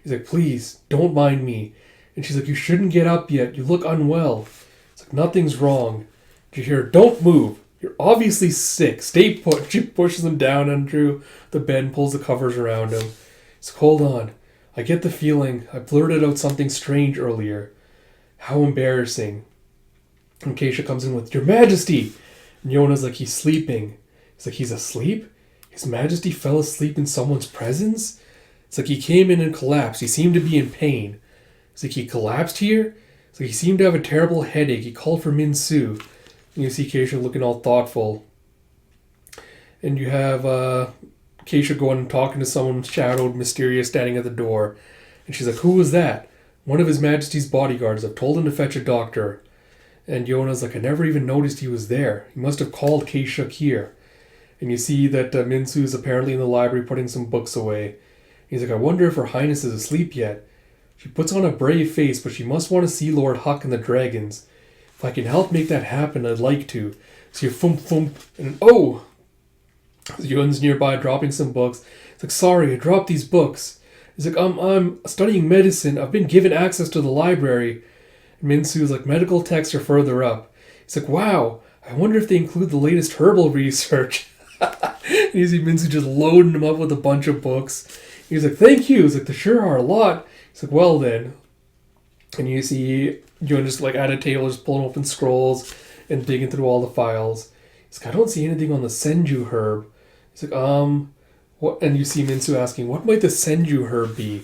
He's like, please, don't mind me. And she's like, you shouldn't get up yet. You look unwell. It's like, nothing's wrong. You hear, don't move. You're obviously sick. Stay put. She pushes him down under the bed and pulls the covers around him. He's like, hold on. I get the feeling I blurted out something strange earlier. How embarrassing. And Keisha comes in with, Your Majesty! And Yona's like, he's sleeping. He's like, he's asleep? His Majesty fell asleep in someone's presence? It's like he came in and collapsed. He seemed to be in pain. It's like he collapsed here? It's like he seemed to have a terrible headache. He called for Min Su. And you see Keisha looking all thoughtful. And you have Keisha going and talking to someone shadowed, mysterious, standing at the door. And she's like, who was that? One of His Majesty's bodyguards. I've told him to fetch a doctor. And Yona's like, I never even noticed he was there. He must have called Keisha here. And you see that Minsu is apparently in the library putting some books away. He's like, I wonder if Her Highness is asleep yet. She puts on a brave face, but she must want to see Lord Huck and the dragons. If I can help make that happen, I'd like to. So you thump thump, and oh! Yun's nearby dropping some books. It's like, sorry, I dropped these books. He's like, I'm studying medicine. I've been given access to the library. And Minsu's like, medical texts are further up. He's like, wow, I wonder if they include the latest herbal research. And you see Minsu just loading him up with a bunch of books. He's like, thank you. He's like, there sure are a lot. He's like, well then. And you see Yun just like at a table just pulling open scrolls and digging through all the files. He's like, I don't see anything on the Senju herb. He's like, what? And you see Minsu asking, what might the Senju herb be?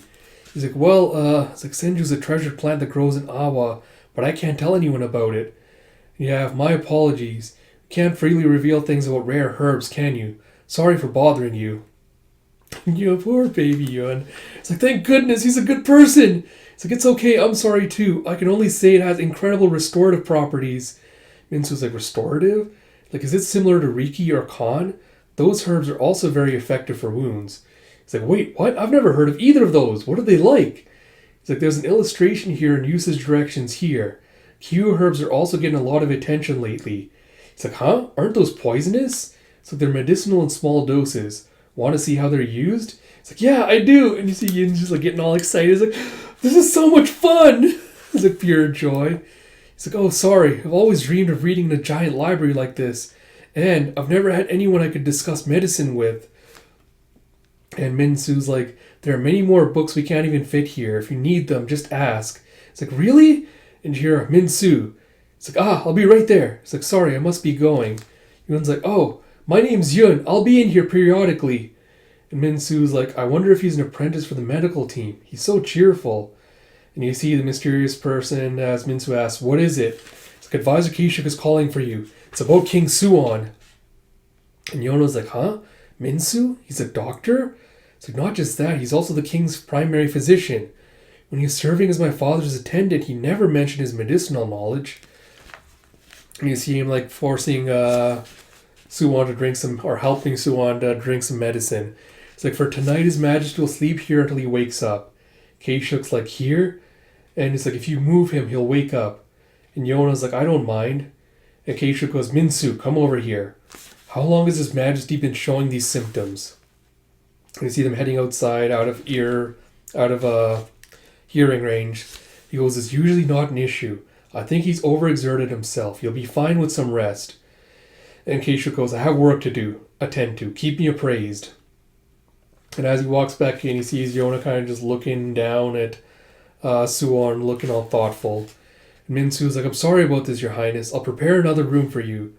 He's like, well, it's like Senju's a treasured plant that grows in Awa, but I can't tell anyone about it. Yeah, my apologies. You can't freely reveal things about rare herbs, can you? Sorry for bothering you. You poor baby Yun. It's like, thank goodness, he's a good person. It's like, it's okay, I'm sorry too. I can only say it has incredible restorative properties. Minsu's like, restorative? Like, is it similar to Riki or Kan? Those herbs are also very effective for wounds. He's like, wait, what? I've never heard of either of those. What are they like? He's like, there's an illustration here and usage directions here. Q herbs are also getting a lot of attention lately. He's like, huh? Aren't those poisonous? It's like, they're medicinal in small doses. Want to see how they're used? It's like, yeah, I do. And you see Yin just like getting all excited. He's like, this is so much fun. It's like pure joy. He's like, oh, sorry. I've always dreamed of reading in a giant library like this. And I've never had anyone I could discuss medicine with. And Minsu's like, there are many more books we can't even fit here. If you need them, just ask. It's like, really? And you hear Minsu. It's like, I'll be right there. It's like, sorry, I must be going. Yun's like, oh, my name's Yun. I'll be in here periodically. And Minsu's like, I wonder if he's an apprentice for the medical team. He's so cheerful. And you see the mysterious person as Minsu asks, what is it? It's like, Advisor Kishik is calling for you. It's about King Suwon. And Yona's like, huh? Minsu? He's a doctor? It's like, not just that, he's also the king's primary physician. When he was serving as my father's attendant, he never mentioned his medicinal knowledge. And you see him like forcing Suwon to drink some, or helping Suwon to drink some medicine. It's like, for tonight His Majesty will sleep here until he wakes up. Keishuk's like, here? And it's like, if you move him, he'll wake up. And And Yona's like, I don't mind. And Keisha goes, Minsu, come over here. How long has His Majesty been showing these symptoms? And you see them heading outside, out of hearing range. He goes, it's usually not an issue. I think he's overexerted himself. You'll be fine with some rest. And Keisha goes, I have work to attend to. Keep me appraised. And as he walks back in, he sees Yona kind of just looking down at Suwon, looking all thoughtful. And Minsu's like, I'm sorry about this, Your Highness. I'll prepare another room for you.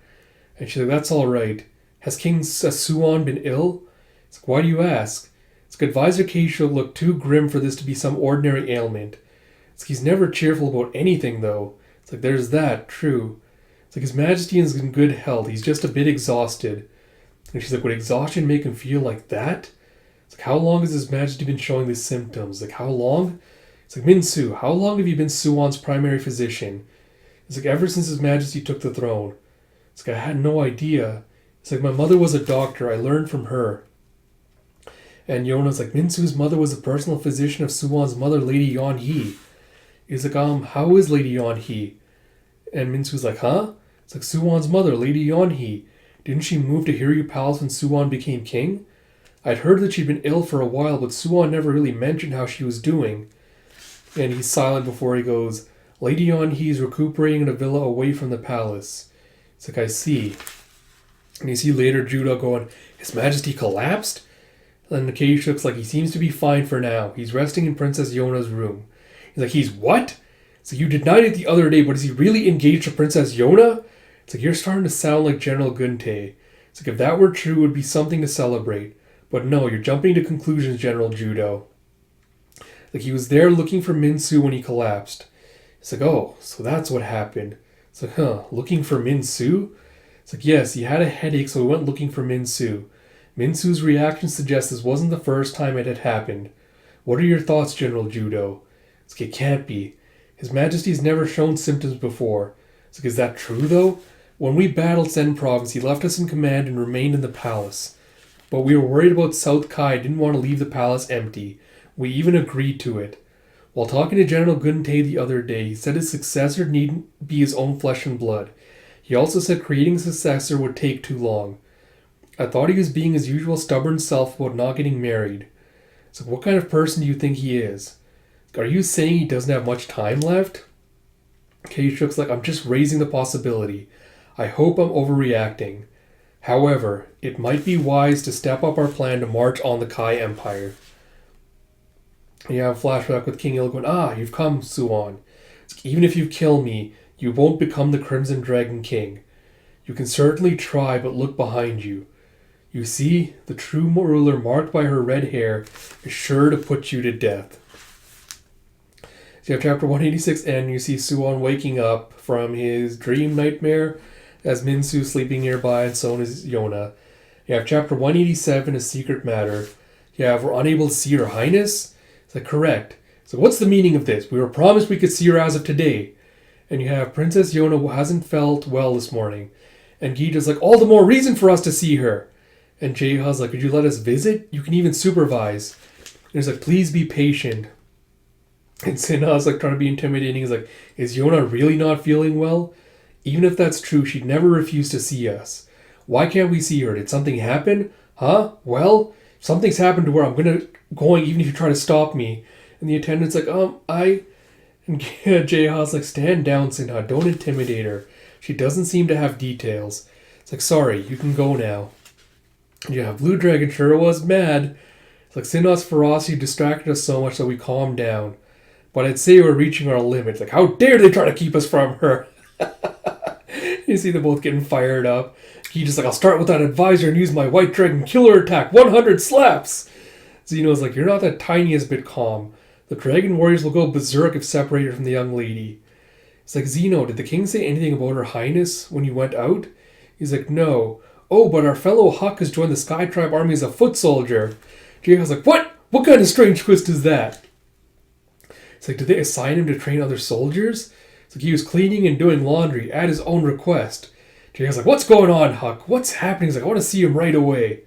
And she's like, that's all right. Has King Suwon been ill? It's like, why do you ask? It's like, Advisor Keisha looked too grim for this to be some ordinary ailment. It's like, he's never cheerful about anything, though. It's like, there's that, true. It's like, His Majesty is in good health. He's just a bit exhausted. And she's like, would exhaustion make him feel like that? It's like, how long has His Majesty been showing these symptoms? Like, how long? It's like, Minsu, how long have you been Suwon's primary physician? It's like, ever since His Majesty took the throne. It's like, I had no idea. It's like, my mother was a doctor. I learned from her. And Yona's like, Minsu's mother was the personal physician of Suwon's mother, Lady Yon Hee. He's like, how is Lady Yon Hee? And Minsu's like, huh? It's like, Suwon's mother, Lady Yon Hee. Didn't she move to Hiryu Palace when Suwon became king? I'd heard that she'd been ill for a while, but Suwon never really mentioned how she was doing. And he's silent before he goes, Lady Yon Hee is recuperating in a villa away from the palace. It's like, I see. And you see later Judah going, His Majesty collapsed? And Keisha looks like he seems to be fine for now. He's resting in Princess Yona's room. He's like, he's what? So you denied it the other day, but is he really engaged to Princess Yona? It's like, you're starting to sound like General Gunte. It's like, if that were true, it would be something to celebrate. But no, you're jumping to conclusions, General Judo. Like, he was there looking for Minsu when he collapsed. It's like, oh, so that's what happened. It's like, looking for Minsu? It's like, yes, he had a headache, so he went looking for Minsu. Minsu's reaction suggests this wasn't the first time it had happened. What are your thoughts, General Judo? It's like, it can't be. His Majesty's never shown symptoms before. It's like, is that true, though? When we battled Sen Province, he left us in command and remained in the palace. But we were worried about South Kai, didn't want to leave the palace empty. We even agreed to it. While talking to General Gunte the other day, he said his successor needn't be his own flesh and blood. He also said creating a successor would take too long. I thought he was being his usual stubborn self about not getting married. So what kind of person do you think he is? Are you saying he doesn't have much time left? Keisha's like, I'm just raising the possibility. I hope I'm overreacting. However, it might be wise to step up our plan to march on the Kai Empire. And you have a flashback with King Il going, you've come, Suwon. Even if you kill me, you won't become the Crimson Dragon King. You can certainly try, but look behind you. You see, the true ruler marked by her red hair is sure to put you to death. So you have chapter 186 and you see Suwon waking up from his dream nightmare as Minsu's sleeping nearby and so is Yona. You have chapter 187, A Secret Matter. You have, we're unable to see Her Highness. It's like, correct. So what's the meaning of this? We were promised we could see her as of today. And you have Princess Yona who hasn't felt well this morning. And Gita's like, all the more reason for us to see her. And Jaeha's like, could you let us visit? You can even supervise. And he's like, please be patient. And Sinha's like trying to be intimidating. He's like, is Yona really not feeling well? Even if that's true, she'd never refuse to see us. Why can't we see her? Did something happen? Huh? Well, something's happened to where I'm going even if you try to stop me. And the attendant's like, And Jaeha's like, stand down, Sinha. Don't intimidate her. She doesn't seem to have details. It's like, sorry, you can go now. Yeah, Blue Dragon sure was mad. It's like, Sinha's ferocity distracted us so much that we calmed down. But I'd say we're reaching our limits. Like, how dare they try to keep us from her? You see them both getting fired up. He just like, I'll start with that advisor and use my White Dragon killer attack. 100 slaps! Zeno's like, you're not the tiniest bit calm. The Dragon Warriors will go berserk if separated from the young lady. It's like, Zeno, did the king say anything about Her Highness when you went out? He's like, no. Oh, but our fellow Huck has joined the Sky Tribe army as a foot soldier. Jaeha's like, what? What kind of strange twist is that? It's like, did they assign him to train other soldiers? It's like, he was cleaning and doing laundry at his own request. Jaeha's like, what's going on, Huck? What's happening? He's like, I want to see him right away.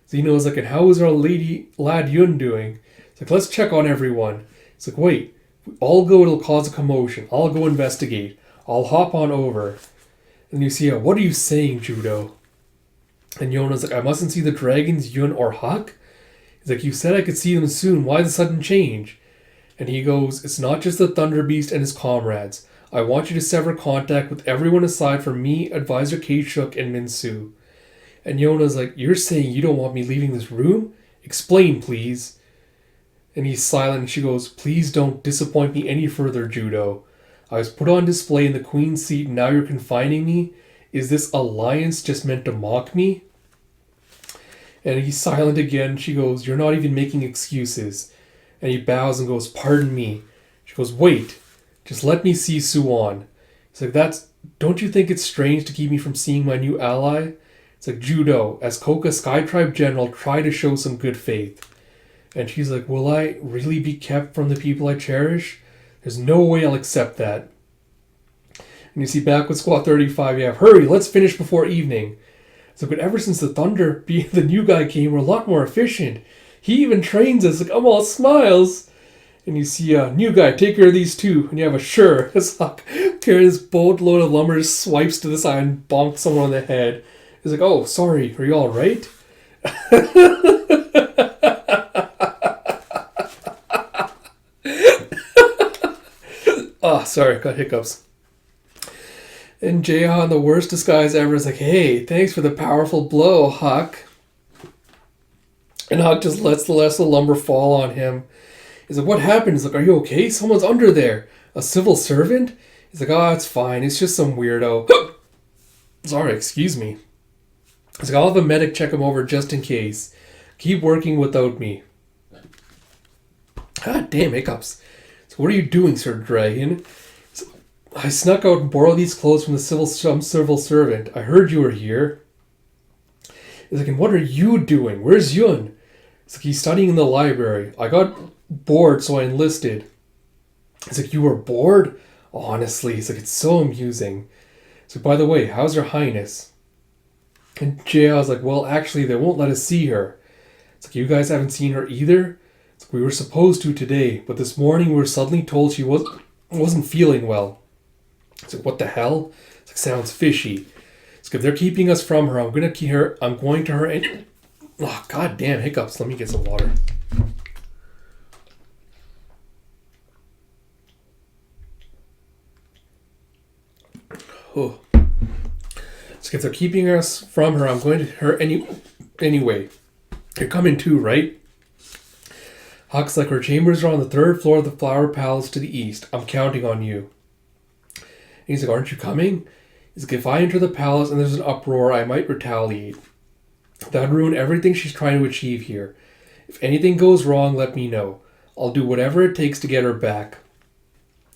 Zeno's like, and how is our lad Yun doing? It's like, let's check on everyone. It's like, wait, we all go, it'll cause a commotion. I'll go investigate. I'll hop on over. And you see, what are you saying, Judo? And Yona's like, I mustn't see the dragons, Yun or Huck? He's like, you said I could see them soon. Why the sudden change? And he goes, it's not just the Thunder Beast and his comrades. I want you to sever contact with everyone aside from me, Advisor K-Shook, and Minsu. And Yona's like, you're saying you don't want me leaving this room? Explain, please. And he's silent, and she goes, please don't disappoint me any further, Judo. I was put on display in the Queen's seat, and now you're confining me? Is this alliance just meant to mock me? And he's silent again. She goes, you're not even making excuses. And he bows and goes, pardon me. She goes, wait, just let me see Suwon. He's like, don't you think it's strange to keep me from seeing my new ally? It's like, Judo, as Koka Sky Tribe General, try to show some good faith. And she's like, will I really be kept from the people I cherish? There's no way I'll accept that. And you see back with Squad 35, you have, hurry, let's finish before evening. So, but ever since the new guy came, we're a lot more efficient. He even trains us, like, I'm all smiles. And you see a new guy, take care of these two. And you have a sure. It's like, carry this boatload of lumber, just swipes to the side and bonks someone on the head. He's like, oh, sorry, are you all right? Oh, sorry, got hiccups. And Jaeha, in the worst disguise ever, is like, hey, thanks for the powerful blow, Huck. And Huck just lets the rest of the lumber fall on him. He's like, what happened? He's like, are you okay? Someone's under there. A civil servant? He's like, oh, it's fine. It's just some weirdo. Sorry, excuse me. He's like, I'll have a medic check him over just in case. Keep working without me. God damn hiccups. So what are you doing, Sir Dragon? I snuck out and borrowed these clothes from some civil servant. I heard you were here. He's like, and what are you doing? Where's Yun? It's like, he's studying in the library. I got bored, so I enlisted. He's like, you were bored? Honestly, he's like, it's so amusing. So, by the way, how's your highness? And Jaeha's like, well, actually, they won't let us see her. It's like, you guys haven't seen her either? It's like, we were supposed to today, but this morning we were suddenly told she wasn't feeling well. It's like, what the hell? It's like, sounds fishy. It's like, if they're keeping us from her, I'm going to her and... Oh, god damn hiccups. Let me get some water. Oh. It's like, if they're keeping us from her, I'm going to her anyway. You're coming too, right? Huck's like, her chambers are on the 3rd floor of the Flower Palace to the east. I'm counting on you. And he's like, aren't you coming? He's like, if I enter the palace and there's an uproar, I might retaliate. That would ruin everything she's trying to achieve here. If anything goes wrong, let me know. I'll do whatever it takes to get her back.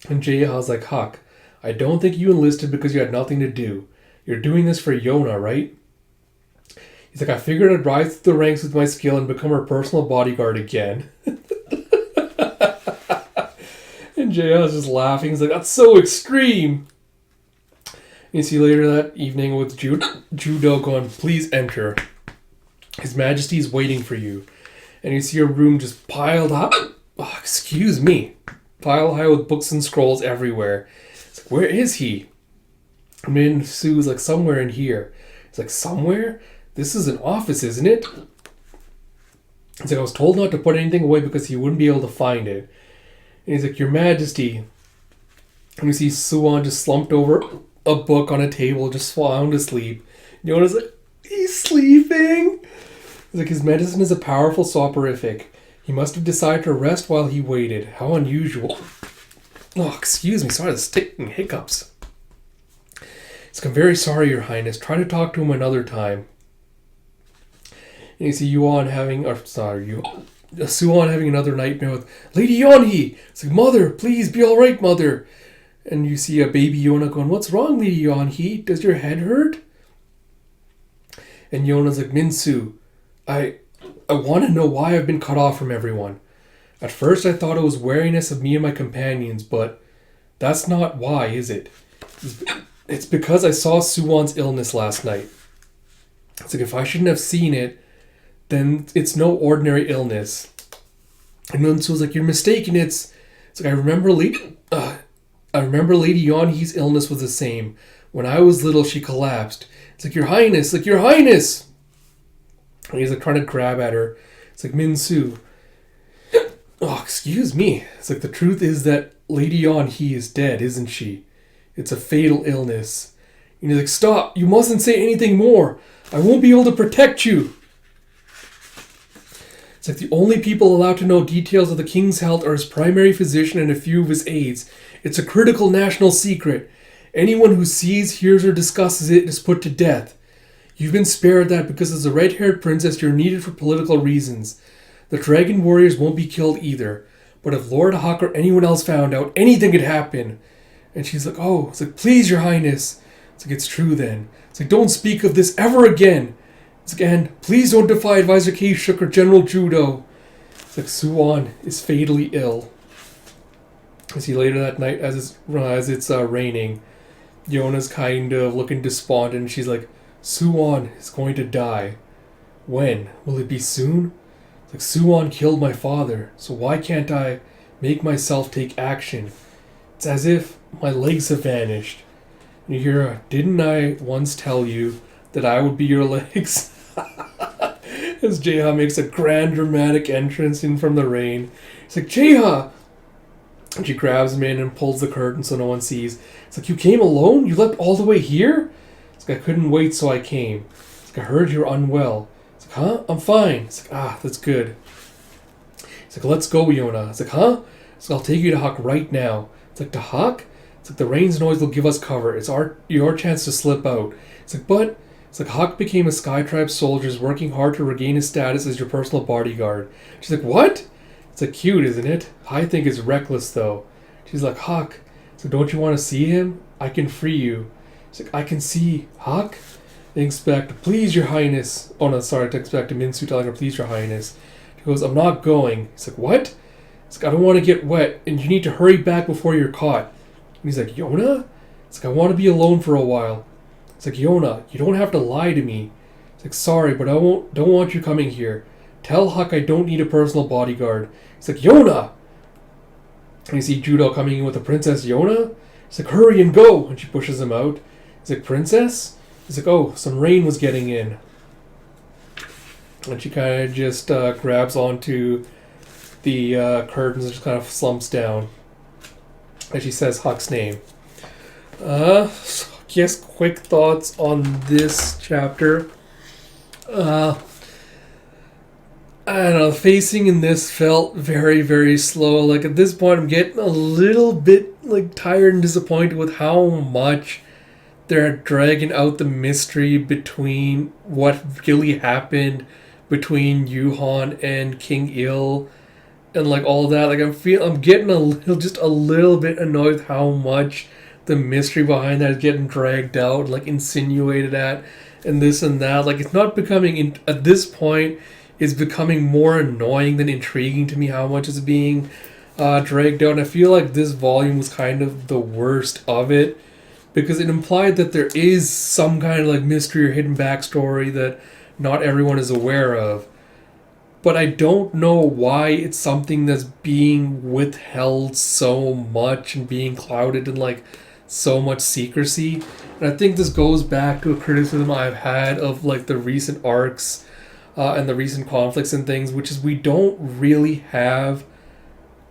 And Jaeha's like, Huck, I don't think you enlisted because you had nothing to do. You're doing this for Yona, right? He's like, I figured I'd rise through the ranks with my skill and become her personal bodyguard again. And Jaeha's just laughing. He's like, that's so extreme. You see later that evening with Judo going, please enter. His Majesty is waiting for you. And you see your room just piled up. Oh, excuse me. Piled high with books and scrolls everywhere. It's like, where is he? Min Su's like, somewhere in here. It's like, somewhere? This is an office, isn't it? It's like, I was told not to put anything away because he wouldn't be able to find it. And he's like, Your Majesty. And you see Suwon just slumped over a book on a table, just sound asleep. Yona's like, he's sleeping. He's like, his medicine is a powerful soporific. He must have decided to rest while he waited. How unusual. Oh, excuse me. Sorry, the sticking hiccups. He's like, I'm very sorry, Your Highness. Try to talk to him another time. And you see Suwon having another nightmare with Lady Yonhee. It's like, Mother, please be all right, Mother. And you see a baby Yona going, what's wrong, Lady Yonhee? Does your head hurt? And Yona's like, Minsu, I want to know why I've been cut off from everyone. At first I thought it was wariness of me and my companions, but that's not why, is it? It's because I saw Suwon's illness last night. It's like, if I shouldn't have seen it, then it's no ordinary illness. And Minsu's like, you're mistaken. It's like, I I remember Lady Yonhe's illness was the same. When I was little, she collapsed. It's like, Your Highness, like, Your Highness! And he's like trying to grab at her. It's like, Minsu. Oh, excuse me. It's like, the truth is that Lady Yonhe is dead, isn't she? It's a fatal illness. And he's like, stop, you mustn't say anything more. I won't be able to protect you. It's like the only people allowed to know details of the king's health are his primary physician and a few of his aides. It's a critical national secret. Anyone who sees, hears, or discusses it is put to death. You've been spared that because as a red-haired princess you're needed for political reasons. The dragon warriors won't be killed either. But if Lord Huck or anyone else found out, anything could happen. And she's like, oh, it's like, please, Your Highness. It's like, it's true then. It's like, don't speak of this ever again. It's like, and please don't defy Advisor K-Shook or General Judo. It's like, Suwon is fatally ill. You see later that night, as it's raining, Yona's kind of looking despondent. She's like, Suwon is going to die. When? Will it be soon? It's like, Suwon killed my father, so why can't I make myself take action? It's as if my legs have vanished. And you hear, didn't I once tell you that I would be your legs? As Jeha makes a grand dramatic entrance in from the rain. It's like, Jeha! And she grabs him in and pulls the curtain so no one sees. It's like, you came alone? You left all the way here? It's like, I couldn't wait so I came. It's like, I heard you're unwell. It's like, huh? I'm fine. It's like, that's good. It's like, let's go, Yona. It's like, huh? It's like, I'll take you to Huck right now. It's like, to Huck? It's like, the rain's noise will give us cover. It's your chance to slip out. It's like, but... It's like, Huck became a Sky Tribe soldier, is working hard to regain his status as your personal bodyguard. She's like, what? It's like, cute, isn't it? I think it's reckless, though. She's like, Huck, so don't you want to see him? I can free you. She's like, I can see Huck? Thinks back to, please, Your Highness. Oh, no, sorry, takes back to Minsu telling her, please, Your Highness. She goes, I'm not going. He's like, what? It's like, I don't want to get wet, and you need to hurry back before you're caught. And he's like, Yona? It's like, I want to be alone for a while. It's like, Yona, you don't have to lie to me. It's like, sorry, but don't want you coming here. Tell Huck I don't need a personal bodyguard. It's like, Yona! And you see Judo coming in with the Princess Yona. He's like, hurry and go! And she pushes him out. He's like, Princess? He's like, oh, some rain was getting in. And she kind of just grabs onto the curtains and just kind of slumps down. And she says Huck's name. Just quick thoughts on this chapter. I don't know, the facing in this felt very, very slow. Like, at this point, I'm getting a little bit, like, tired and disappointed with how much they're dragging out the mystery between what really happened between Yuhan and King Il and, like, all that. Like, I'm getting just a little bit annoyed with how much the mystery behind that is getting dragged out, like, insinuated at, and this and that. Like, it's not becoming, at this point, it's becoming more annoying than intriguing to me how much it's being dragged out. And I feel like this volume was kind of the worst of it, because it implied that there is some kind of, like, mystery or hidden backstory that not everyone is aware of. But I don't know why it's something that's being withheld so much and being clouded in, like, so much secrecy. And I think this goes back to a criticism I've had of, like, the recent arcs and the recent conflicts and things, which is we don't really have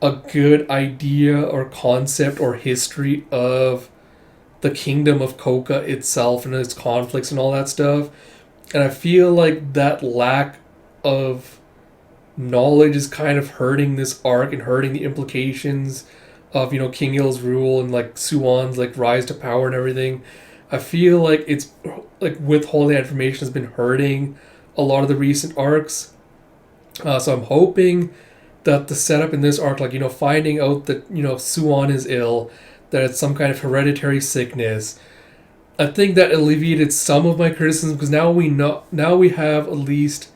a good idea or concept or history of the kingdom of Koka itself and its conflicts and all that stuff. And I feel like that lack of knowledge is kind of hurting this arc and hurting the implications of, you know, King Il's rule and, like, Suwon's, like, rise to power and everything. I feel like it's, like, withholding information has been hurting a lot of the recent arcs. So I'm hoping that the setup in this arc, like, you know, finding out that, you know, Suwon is ill, that it's some kind of hereditary sickness, I think that alleviated some of my criticism, because now we have at least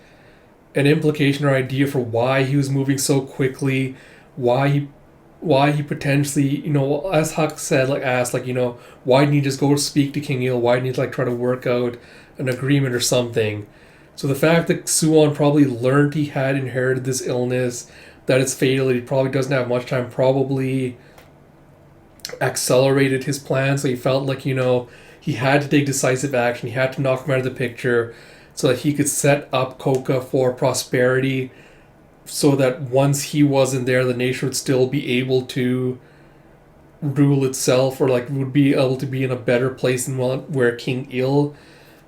an implication or idea for why he was moving so quickly, why he potentially, you know, as Huck said, like, asked, like, you know, why didn't he just go to speak to King Il? Why didn't he, like, try to work out an agreement or something? So the fact that Suwon probably learned he had inherited this illness, that it's fatal, he probably doesn't have much time, probably accelerated his plan. So he felt like, he had to take decisive action. He had to knock him out of the picture so that he could set up Coca for prosperity, so that once he wasn't there, the nation would still be able to rule itself, or like would be able to be in a better place than where King Il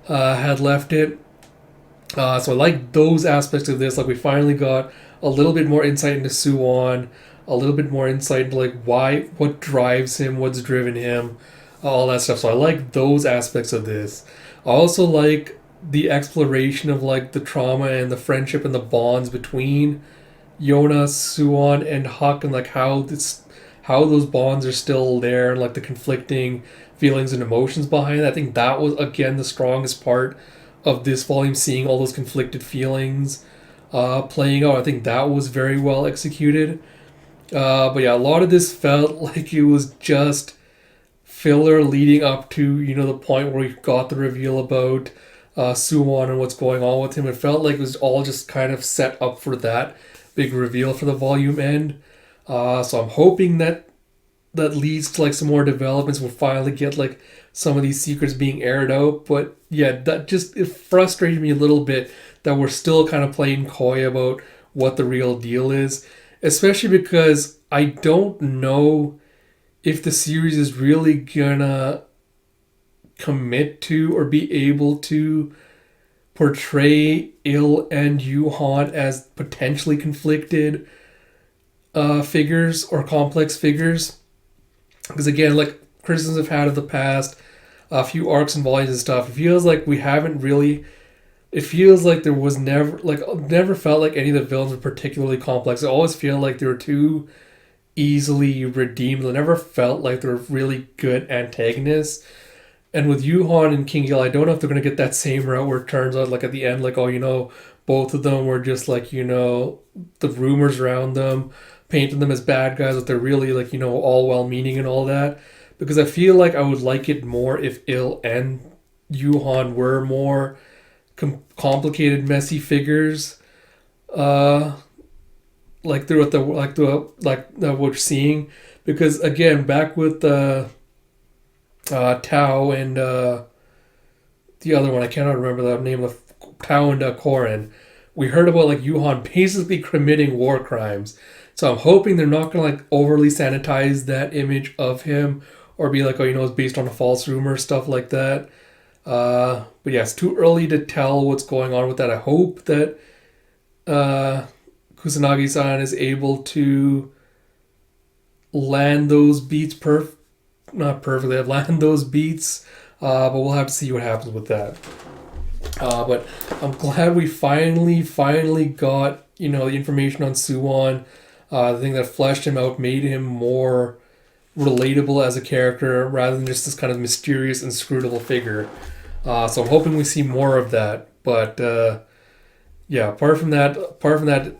had left it. So I like those aspects of this. Like we finally got a little bit more insight into Suwon, a little bit more insight into like what drives him, what's driven him, all that stuff. So I like those aspects of this. I also like the exploration of like the trauma and the friendship and the bonds between Yona, Suwon, and Huck, and like how those bonds are still there, and like the conflicting feelings and emotions behind it. I think that was again the strongest part of this volume, seeing all those conflicted feelings playing out. I think that was very well executed. But yeah, a lot of this felt like it was just filler leading up to, the point where we got the reveal about Suwon and what's going on with him. It felt like it was all just kind of set up for that big reveal for the volume end. So I'm hoping that leads to like some more developments. We'll finally get like some of these secrets being aired out. But yeah, it frustrated me a little bit that we're still kind of playing coy about what the real deal is, especially because I don't know if the series is really gonna commit to or be able to portray Il and Yuhan as potentially conflicted figures or complex figures. Because again, like criticisms I've had of the past, a few arcs and volumes and stuff, it feels like we haven't really. It feels like there was never felt like any of the villains were particularly complex. I always feel like they were too easily redeemed. They never felt like they were really good antagonists. And with Yuhan and King Il, I don't know if they're going to get that same route where it turns out like at the end, like, both of them were just like, the rumors around them painted them as bad guys, but they're really like, all well-meaning and all that. Because I feel like I would like it more if Il and Yuhan were more complicated, messy figures. Like through what we're seeing. Because again, back with Tao and the other one, I cannot remember the name of Tao and Korin. We heard about like Yuhan basically committing war crimes. So I'm hoping they're not gonna like overly sanitize that image of him, or be like, it's based on a false rumor, stuff like that. But yeah, it's too early to tell what's going on with that. I hope that Kusanagi-san is able to land those beats not perfectly, land those beats, but we'll have to see what happens with that. But I'm glad we finally got, the information on Suwon. The thing that fleshed him out, made him more relatable as a character rather than just this kind of mysterious, inscrutable figure. So I'm hoping we see more of that. But yeah, apart from that,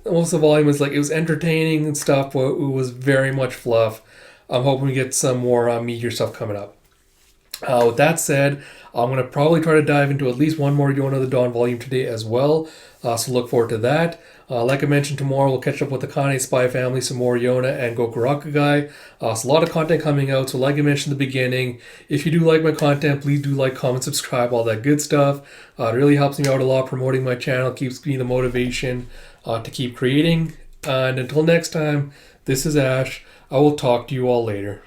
most of the volume was like, it was entertaining and stuff, but it was very much fluff. I'm hoping we get some more meatier stuff coming up. With that said, I'm going to probably try to dive into at least one more Yona of the Dawn volume today as well. So look forward to that. Like I mentioned, tomorrow we'll catch up with the Kane Spy Family, some more Yona and Goku Rakugai. So a lot of content coming out. So like I mentioned in the beginning, if you do like my content, please do like, comment, subscribe, all that good stuff. It really helps me out a lot. Promoting my channel keeps me the motivation to keep creating. And until next time, this is Ash. I will talk to you all later.